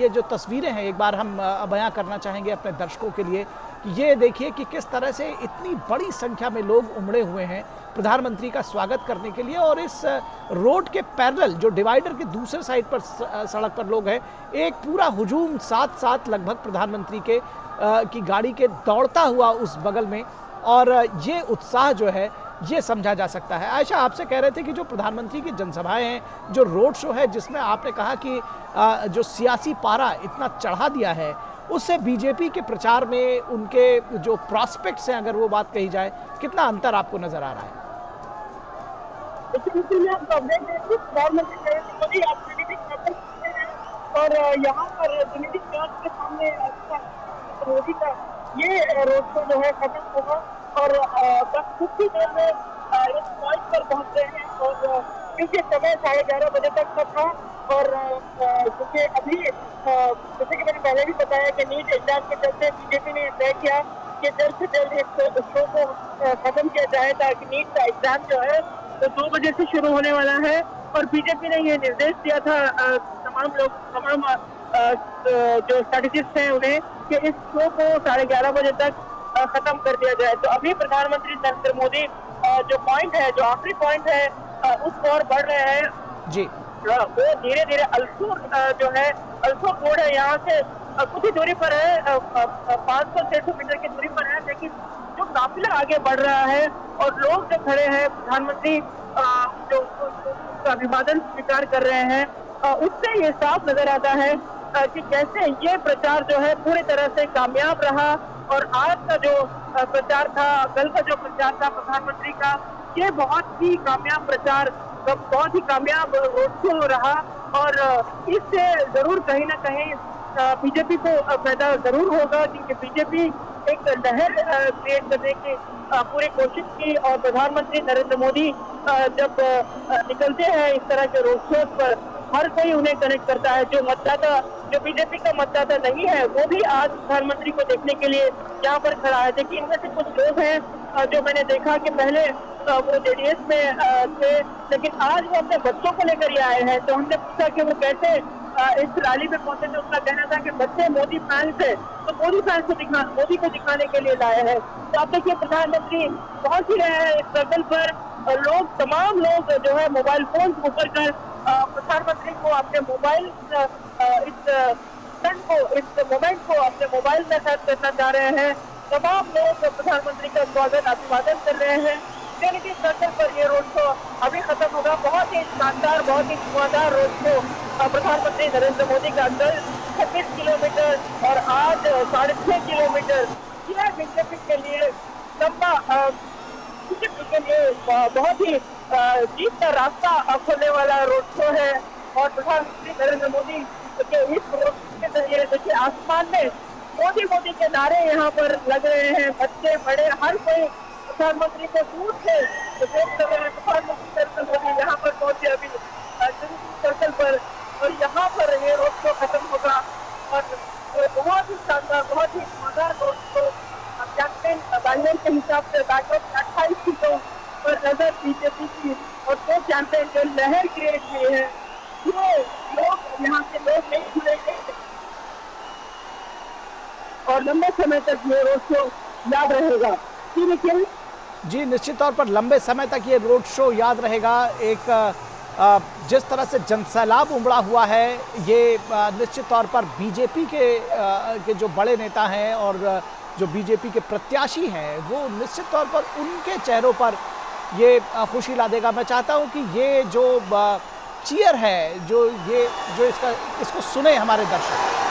जो तस्वीरें हैं एक बार हम बयां करना चाहेंगे अपने दर्शकों के लिए कि ये देखिए कि किस तरह से इतनी बड़ी संख्या में लोग उमड़े हुए हैं प्रधानमंत्री का स्वागत करने के लिए, और इस रोड के पैरेलल जो डिवाइडर के दूसरे साइड पर सड़क पर लोग हैं, एक पूरा हुजूम साथ साथ लगभग प्रधानमंत्री के की गाड़ी के दौड़ता हुआ उस बगल में, और ये उत्साह जो है ये समझा जा सकता है। आयशा, आपसे कह रहे थे कि जो प्रधानमंत्री की जनसभाएं हैं, जो रोड शो है, जिसमें आपने कहा कि जो सियासी पारा इतना चढ़ा दिया है, उससे बीजेपी के प्रचार में उनके जो प्रॉस्पेक्ट्स हैं, अगर वो बात कही जाए, कितना अंतर आपको नजर आ रहा है? और यहाँ पर के सामने मोदी का ये रोड शो जो है खत्म होगा और बस कुछ ही देर में इस पॉइंट पर पहुंच रहे हैं, और क्योंकि समय 11:30 बजे तक का था, और क्योंकि अभी जैसे कि मैंने पहले भी बताया कि नीट एग्जाम के चलते बीजेपी ने तय किया कि जल्द से जल्द इस शो को खत्म किया जाए ताकि नीट का एग्जाम जो है तो 2 बजे से शुरू होने वाला है। और बीजेपी ने ये निर्देश दिया था तमाम जो स्ट्रेटेजिस्ट हैं उन्हें कि इस शो को 11:30 बजे तक खत्म कर दिया जाए। तो अभी प्रधानमंत्री नरेंद्र मोदी जो पॉइंट है, जो आखिरी पॉइंट है, उस ओर बढ़ रहे हैं जी। वो धीरे धीरे अल्सोर जो है, अल्सोर रोड है, यहाँ से कुछ ही दूरी पर है, 500-600 मीटर की दूरी पर है, लेकिन जो काफिला आगे बढ़ रहा है और लोग जो खड़े हैं प्रधानमंत्री जो अभिवादन स्वीकार कर रहे हैं, उससे ये साफ नजर आता है कि कैसे ये प्रचार जो है पूरी तरह से कामयाब रहा। और आज का जो प्रचार था, कल का जो प्रचार था प्रधानमंत्री का, ये बहुत ही कामयाब प्रचार, बहुत ही कामयाब रोड शो रहा, और इससे जरूर कहीं ना कहीं बीजेपी को फायदा जरूर होगा, क्योंकि बीजेपी एक लहर क्रिएट करने की पूरी कोशिश की। और प्रधानमंत्री नरेंद्र मोदी जब निकलते हैं इस तरह के रोड शो पर, हर कोई उन्हें कनेक्ट करता है। जो मतदाता, जो बीजेपी का मतदाता नहीं है, वो भी आज प्रधानमंत्री को देखने के लिए यहाँ पर खड़ा है। देखिए, इनमें से कुछ लोग हैं जो मैंने देखा कि पहले वो जेडीएस में थे, लेकिन आज वो अपने बच्चों को लेकर ही आए हैं। तो हमने पूछा कि वो कैसे इस रैली में पहुंचे, तो उनका कहना था कि बच्चे मोदी फैंस है, तो मोदी को दिखाने के लिए लाए हैं। तो आप देखिए, प्रधानमंत्री पहुंच ही रहे हैं इस सर्कल पर। लोग, तमाम लोग जो है मोबाइल फोन ऊपर कर प्रधानमंत्री को अपने मोबाइल इस मोमेंट को अपने मोबाइल में कैद करना चाह रहे हैं। तमाम लोग प्रधानमंत्री का स्वागत, अभिवादन कर रहे हैं। ट्रिनिटी सर्कल पर ये रोड शो अभी खत्म होगा। बहुत ही शानदार, बहुत ही धुआंधार रोड शो प्रधानमंत्री नरेंद्र मोदी का कल 26 किलोमीटर और आज 6.5 किलोमीटर, यह बीजेपी के लिए लंबा, बीजेपी के लिए बहुत ही जीत का रास्ता खोलने वाला रोड शो है। और प्रधानमंत्री नरेंद्र मोदी के इस रोड के जरिए देखिए, आसमान में मोदी के नारे यहाँ पर लग रहे हैं। बच्चे बड़े हर कोई प्रधानमंत्री को दूर से देख कर रहे हैं। प्रधानमंत्री नरेंद्र मोदी यहाँ पर पहुंचे अभी सर्कल पर, और यहाँ पर ये रोड शो खत्म होगा। और बहुत ही शानदार, बहुत ही मजेदार रोड शो। कैंपेन बैनर के हिसाब से बैकअप 28 सीटों पर नजर बीजेपी की, और दो कैंपेन जो लहर क्रिएट हुई है, ये लोग यहाँ के लोग नहीं जुड़ेंगे और लंबे समय तक ये रोड शो याद रहेगा। जी, निश्चित तौर पर लंबे समय तक ये रोड शो याद रहेगा। एक जिस तरह से जनसैलाब उमड़ा हुआ है, ये निश्चित तौर पर बीजेपी के जो बड़े नेता हैं और जो बीजेपी के प्रत्याशी हैं, वो निश्चित तौर पर उनके चेहरों पर ये खुशी ला देगा। मैं चाहता हूं कि ये जो चीयर है, जो इसको सुने हमारे दर्शक।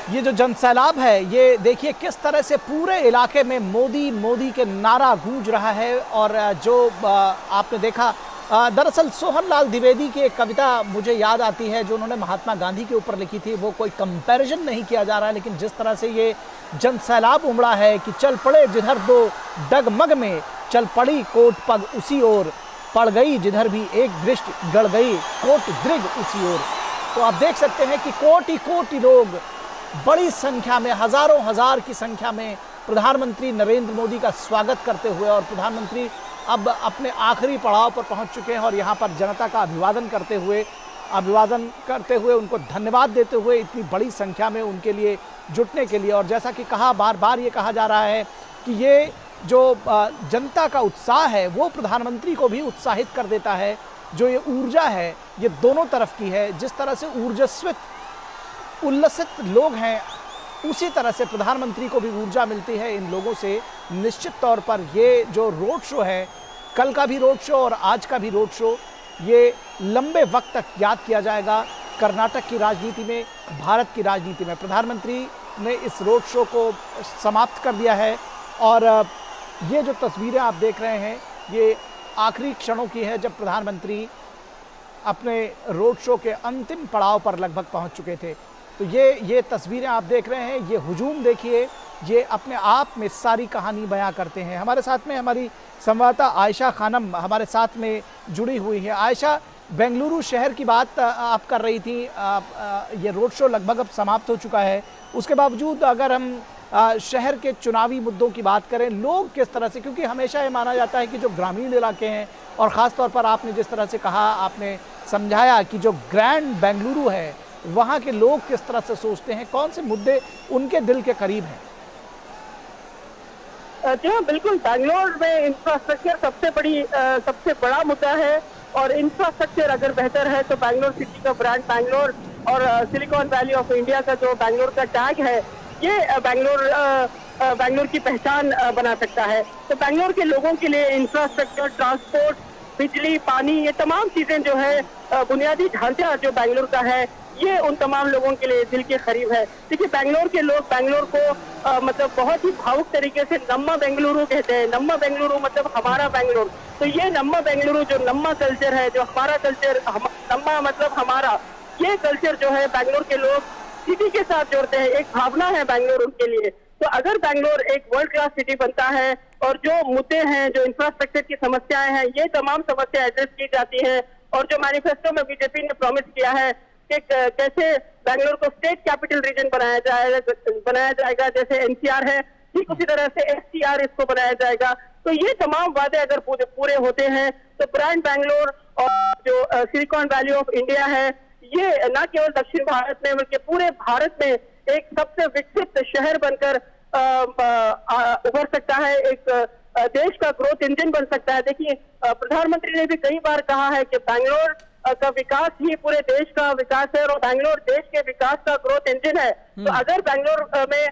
ये जो जनसैलाब है, ये देखिए किस तरह से पूरे इलाके में मोदी मोदी के नारा गूंज रहा है। और जो आपने देखा, दरअसल सोहनलाल द्विवेदी की एक कविता मुझे याद आती है जो उन्होंने महात्मा गांधी के ऊपर लिखी थी। वो कोई कंपैरिजन नहीं किया जा रहा है, लेकिन जिस तरह से ये जनसैलाब उमड़ा है कि चल पड़े जिधर दो डगमग में, चल पड़ी कोट पग उसी ओर, पड़ गई जिधर भी एक दृष्टि गड़ गई कोट दृग उसी ओर। तो आप देख सकते हैं कि कोटि कोटि लोग बड़ी संख्या में, हजारों हजार की संख्या में प्रधानमंत्री नरेंद्र मोदी का स्वागत करते हुए, और प्रधानमंत्री अब अपने आखिरी पड़ाव पर पहुंच चुके हैं और यहाँ पर जनता का अभिवादन करते हुए उनको धन्यवाद देते हुए इतनी बड़ी संख्या में उनके लिए जुटने के लिए। और जैसा कि कहा, बार बार ये कहा जा रहा है कि ये जो जनता का उत्साह है वो प्रधानमंत्री को भी उत्साहित कर देता है। जो ये ऊर्जा है, ये दोनों तरफ की है। जिस तरह से ऊर्जस्वित, उल्लसित लोग हैं, उसी तरह से प्रधानमंत्री को भी ऊर्जा मिलती है इन लोगों से। निश्चित तौर पर ये जो रोड शो है, कल का भी रोड शो और आज का भी रोड शो, ये लंबे वक्त तक याद किया जाएगा कर्नाटक की राजनीति में, भारत की राजनीति में। प्रधानमंत्री ने इस रोड शो को समाप्त कर दिया है और ये जो तस्वीरें आप देख रहे हैं, ये आखिरी क्षणों की है जब प्रधानमंत्री अपने रोड शो के अंतिम पड़ाव पर लगभग पहुंच चुके थे। तो ये तस्वीरें आप देख रहे हैं, ये हुजूम देखिए, ये अपने आप में सारी कहानी बयां करते हैं। हमारे साथ में हमारी संवाददाता आयशा खानम हमारे साथ में जुड़ी हुई है। आयशा, बेंगलुरु शहर की बात आप कर रही थी, ये रोड शो लगभग अब समाप्त हो चुका है। उसके बावजूद अगर हम शहर के चुनावी मुद्दों की बात करें, लोग किस तरह से, क्योंकि हमेशा ये माना जाता है कि जो ग्रामीण इलाके हैं, और ख़ास तौर पर आपने जिस तरह से कहा, आपने समझाया कि जो ग्रैंड बेंगलुरु है, वहाँ के लोग किस तरह से सोचते हैं, कौन से मुद्दे उनके दिल के करीब हैं। जी हाँ, बिल्कुल। बैंगलोर में इंफ्रास्ट्रक्चर सबसे बड़ा मुद्दा है, और इंफ्रास्ट्रक्चर अगर बेहतर है तो बैंगलोर सिटी का ब्रांड बैंगलोर और सिलिकॉन वैली ऑफ इंडिया का जो बैंगलोर का टैग है, ये बैंगलोर की पहचान बना सकता है। तो बैंगलोर के लोगों के लिए इंफ्रास्ट्रक्चर, ट्रांसपोर्ट, बिजली, पानी, ये तमाम चीजें जो है, बुनियादी ढांचा जो बैंगलोर का है, ये उन तमाम लोगों के लिए दिल के करीब है। देखिए, बैंगलोर के लोग बैंगलोर को मतलब बहुत ही भावुक तरीके से नम्मा बेंगलुरु कहते हैं। नम्मा बेंगलुरु मतलब हमारा बैंगलोर। तो ये नम्मा बेंगलुरु, जो नम्मा कल्चर है, जो हमारा कल्चर, नम्मा मतलब हमारा, ये कल्चर जो है बैंगलोर के लोग सिटी के साथ जोड़ते हैं। एक भावना है बैंगलोर उनके लिए। तो अगर बैंगलोर एक वर्ल्ड क्लास सिटी बनता है और जो मुद्दे हैं, जो इंफ्रास्ट्रक्चर की समस्याएं हैं, ये तमाम समस्याएं एड्रेस की जाती है, और जो मैनिफेस्टो में बीजेपी ने प्रॉमिस किया है कि कैसे बैंगलोर को स्टेट कैपिटल रीजन बनाया जाएगा, जैसे एनसीआर है, ठीक उसी तरह से एससीआर इसको बनाया जाएगा। तो ये तमाम वादे अगर पूरे होते हैं तो ब्रांड बैंगलोर और जो सिलिकॉन वैली ऑफ इंडिया है, ये न केवल दक्षिण भारत में बल्कि पूरे भारत में एक सबसे विकसित शहर बनकर उभर सकता है, एक देश का ग्रोथ इंजन बन सकता है। देखिए, प्रधानमंत्री ने भी कई बार कहा है कि बैंगलोर का विकास ही पूरे देश का विकास है, और बैंगलोर देश के विकास का ग्रोथ इंजन है। तो अगर बैंगलोर में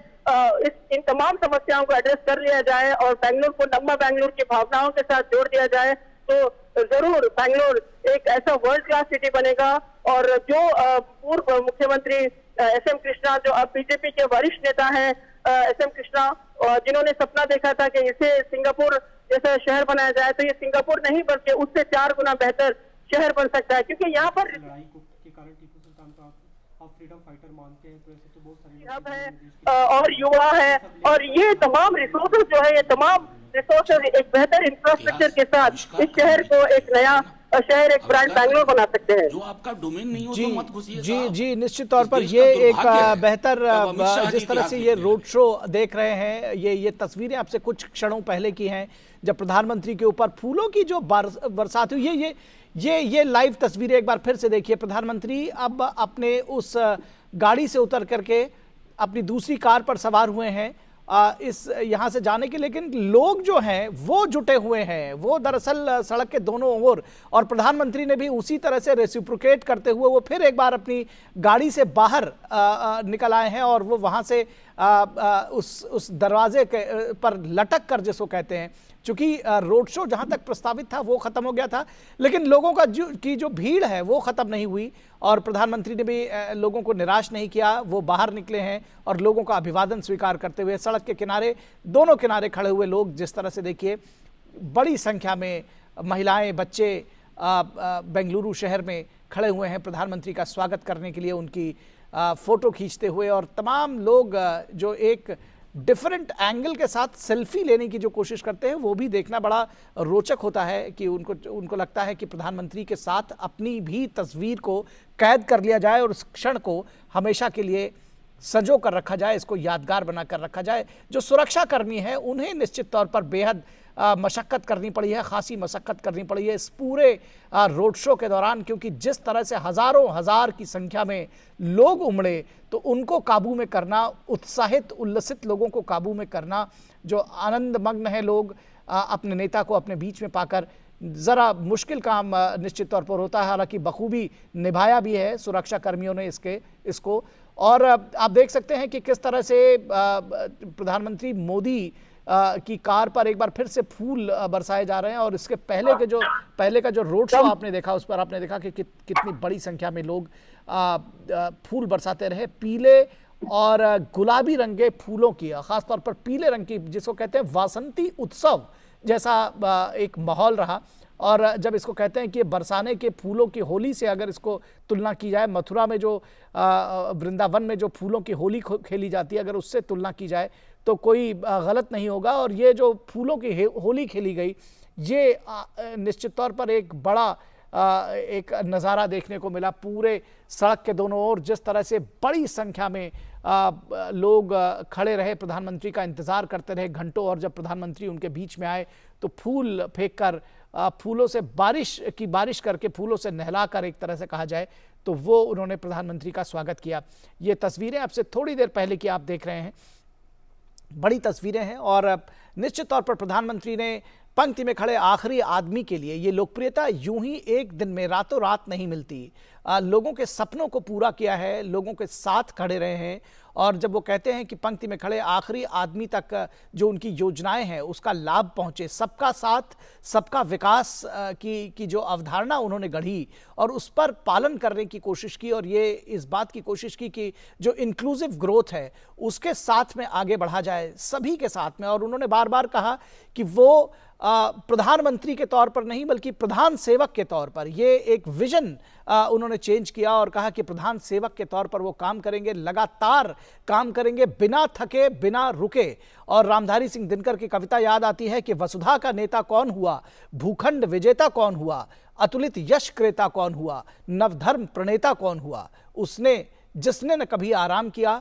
इन तमाम समस्याओं को एड्रेस कर लिया जाए और बैंगलोर को नम्मा बैंगलोर की भावनाओं के साथ जोड़ दिया जाए, तो जरूर बैंगलोर एक ऐसा वर्ल्ड क्लास सिटी बनेगा। और जो पूर्व मुख्यमंत्री एसएम कृष्णा, जो अब बीजेपी के वरिष्ठ नेता हैं एसएम कृष्णा, जिन्होंने सपना देखा था कि इसे सिंगापुर जैसा शहर बनाया जाए, तो ये सिंगापुर नहीं बल्कि उससे 4 गुना बेहतर शहर बन सकता है। क्योंकि यहाँ पर लड़ाई के कारण टीपू सुल्तान को आप फ्रीडम फाइटर मानते हैं, तो ऐसे तो बहुत सारे अब है और युवा है, और ये तमाम रिसोर्सेज जो है, ये तमाम रिसोर्सेज एक बेहतर इंफ्रास्ट्रक्चर के साथ इस शहर को एक नया शहर, एक ब्रांड बैंगलोर बना सकते हैं। जो आपका डोमेन नहीं हो जी, तो मत घुसिए जी साहब। जी, निश्चित तौर पर इस ये देश का एक दुर्भाग्य है। बेहतर तब अमित शाह जी जिस तरह की से हाथ ये में रोड शो देख रहे हैं, ये तस्वीरें आपसे कुछ क्षणों पहले की हैं, जब प्रधानमंत्री के ऊपर फूलों की जो बरसात हुई। ये लाइव तस्वीरें एक बार फिर से देखिए। प्रधानमंत्री अब अपने उस गाड़ी से उतर करके अपनी दूसरी कार पर सवार हुए हैं इस यहाँ से जाने के, लेकिन लोग जो हैं वो जुटे हुए हैं, वो दरअसल सड़क के दोनों ओर, और प्रधानमंत्री ने भी उसी तरह से रेसिप्रोकेट करते हुए वो फिर एक बार अपनी गाड़ी से बाहर निकल आए हैं, और वो वहाँ से उस दरवाजे के पर लटक कर, जिसको कहते हैं, चूंकि रोड शो जहां तक प्रस्तावित था वो खत्म हो गया था, लेकिन लोगों का जो भीड़ है वो खत्म नहीं हुई, और प्रधानमंत्री ने भी लोगों को निराश नहीं किया। वो बाहर निकले हैं और लोगों का अभिवादन स्वीकार करते हुए सड़क के किनारे, दोनों किनारे खड़े हुए लोग, जिस तरह से देखिए बड़ी संख्या में महिलाएं, बच्चे बेंगलुरु शहर में खड़े हुए हैं प्रधानमंत्री का स्वागत करने के लिए, उनकी फोटो खींचते हुए, और तमाम लोग जो एक डिफरेंट एंगल के साथ सेल्फी लेने की जो कोशिश करते हैं, वो भी देखना बड़ा रोचक होता है कि उनको लगता है कि प्रधानमंत्री के साथ अपनी भी तस्वीर को कैद कर लिया जाए और उस क्षण को हमेशा के लिए संजो कर रखा जाए, इसको यादगार बना कर रखा जाए। जो सुरक्षा कर्मी है उन्हें निश्चित तौर पर बेहद मशक्क़त करनी पड़ी है, खासी मशक्क़त करनी पड़ी है इस पूरे रोड शो के दौरान, क्योंकि जिस तरह से हज़ारों हज़ार की संख्या में लोग उमड़े, तो उनको काबू में करना, उत्साहित उल्लसित लोगों को काबू में करना, जो आनंदमग्न है लोग अपने नेता को अपने बीच में पाकर, ज़रा मुश्किल काम निश्चित तौर पर होता है। हालांकि बखूबी निभाया भी है सुरक्षा कर्मियों ने इसको। और आप देख सकते हैं कि किस तरह से प्रधानमंत्री मोदी की कार पर एक बार फिर से फूल बरसाए जा रहे हैं, और इसके पहले का जो रोड शो आपने देखा, उस पर आपने देखा कि कितनी बड़ी संख्या में लोग फूल बरसाते रहे, पीले और गुलाबी रंग के फूलों की, खासतौर पर पीले रंग की, जिसको कहते हैं वासंती उत्सव जैसा एक माहौल रहा। और जब इसको कहते हैं कि बरसाने के फूलों की होली से अगर इसको तुलना की जाए, मथुरा में जो वृंदावन में जो फूलों की होली खेली जाती है, अगर उससे तुलना की जाए तो कोई गलत नहीं होगा। और ये जो फूलों की होली खेली गई, ये निश्चित तौर पर एक बड़ा एक नज़ारा देखने को मिला। पूरे सड़क के दोनों ओर जिस तरह से बड़ी संख्या में लोग खड़े रहे, प्रधानमंत्री का इंतज़ार करते रहे घंटों, और जब प्रधानमंत्री उनके बीच में आए तो फूल फेंक कर, फूलों से बारिश करके, फूलों से नहलाकर एक तरह से कहा जाए, तो वो उन्होंने प्रधानमंत्री का स्वागत किया। ये तस्वीरें आपसे थोड़ी देर पहले की आप देख रहे हैं, बड़ी तस्वीरें हैं और निश्चित तौर पर प्रधानमंत्री ने पंक्ति में खड़े आखिरी आदमी के लिए ये लोकप्रियता यूं ही एक दिन में रातों रात नहीं मिलती। लोगों के सपनों को पूरा किया है, लोगों के साथ खड़े रहे हैं और जब वो कहते हैं कि पंक्ति में खड़े आखिरी आदमी तक जो उनकी योजनाएं हैं उसका लाभ पहुंचे, सबका साथ सबका विकास की जो अवधारणा उन्होंने गढ़ी और उस पर पालन करने की कोशिश की और ये इस बात की कोशिश की कि जो इंक्लूसिव ग्रोथ है उसके साथ में आगे बढ़ा जाए, सभी के साथ में। और उन्होंने बार बार कहा कि वो प्रधानमंत्री के तौर पर नहीं बल्कि प्रधान सेवक के तौर पर ये एक विजन उन्होंने चेंज किया और कहा कि प्रधान सेवक के तौर पर वो काम करेंगे, लगातार काम करेंगे, बिना थके बिना रुके। और रामधारी सिंह दिनकर की कविता याद आती है कि वसुधा का नेता कौन हुआ, भूखंड विजेता कौन हुआ, अतुलित यश क्रेता कौन हुआ, नवधर्म प्रणेता कौन हुआ, उसने जिसने न कभी आराम किया,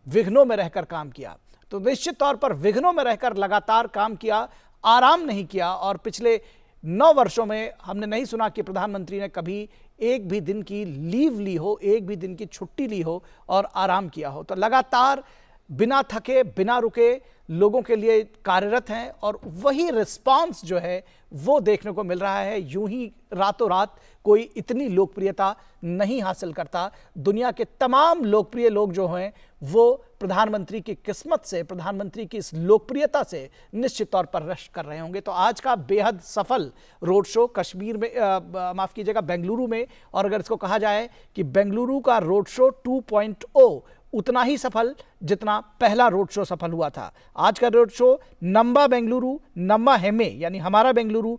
विघ्नों में रहकर काम किया। तो निश्चित तौर पर विघ्नों में रहकर लगातार काम किया, आराम नहीं किया और पिछले 9 वर्षों में हमने नहीं सुना कि प्रधानमंत्री ने कभी एक भी दिन की लीव ली हो, एक भी दिन की छुट्टी ली हो और आराम किया हो। तो लगातार बिना थके बिना रुके लोगों के लिए कार्यरत हैं और वही रिस्पांस जो है वो देखने को मिल रहा है। यूं ही रातों रात कोई इतनी लोकप्रियता नहीं हासिल करता। दुनिया के तमाम लोकप्रिय लोग जो हैं वो प्रधानमंत्री की किस्मत से, प्रधानमंत्री की इस लोकप्रियता से निश्चित तौर पर रश कर रहे होंगे। तो आज का बेहद सफल रोड शो कश्मीर में, माफ कीजिएगा, बेंगलुरु में, और अगर इसको कहा जाए कि बेंगलुरु का रोड शो 2.0 उतना ही सफल जितना पहला रोड शो सफल हुआ था। आज का road show number Bengaluru, number हेमे यानी हमारा बेंगलुरु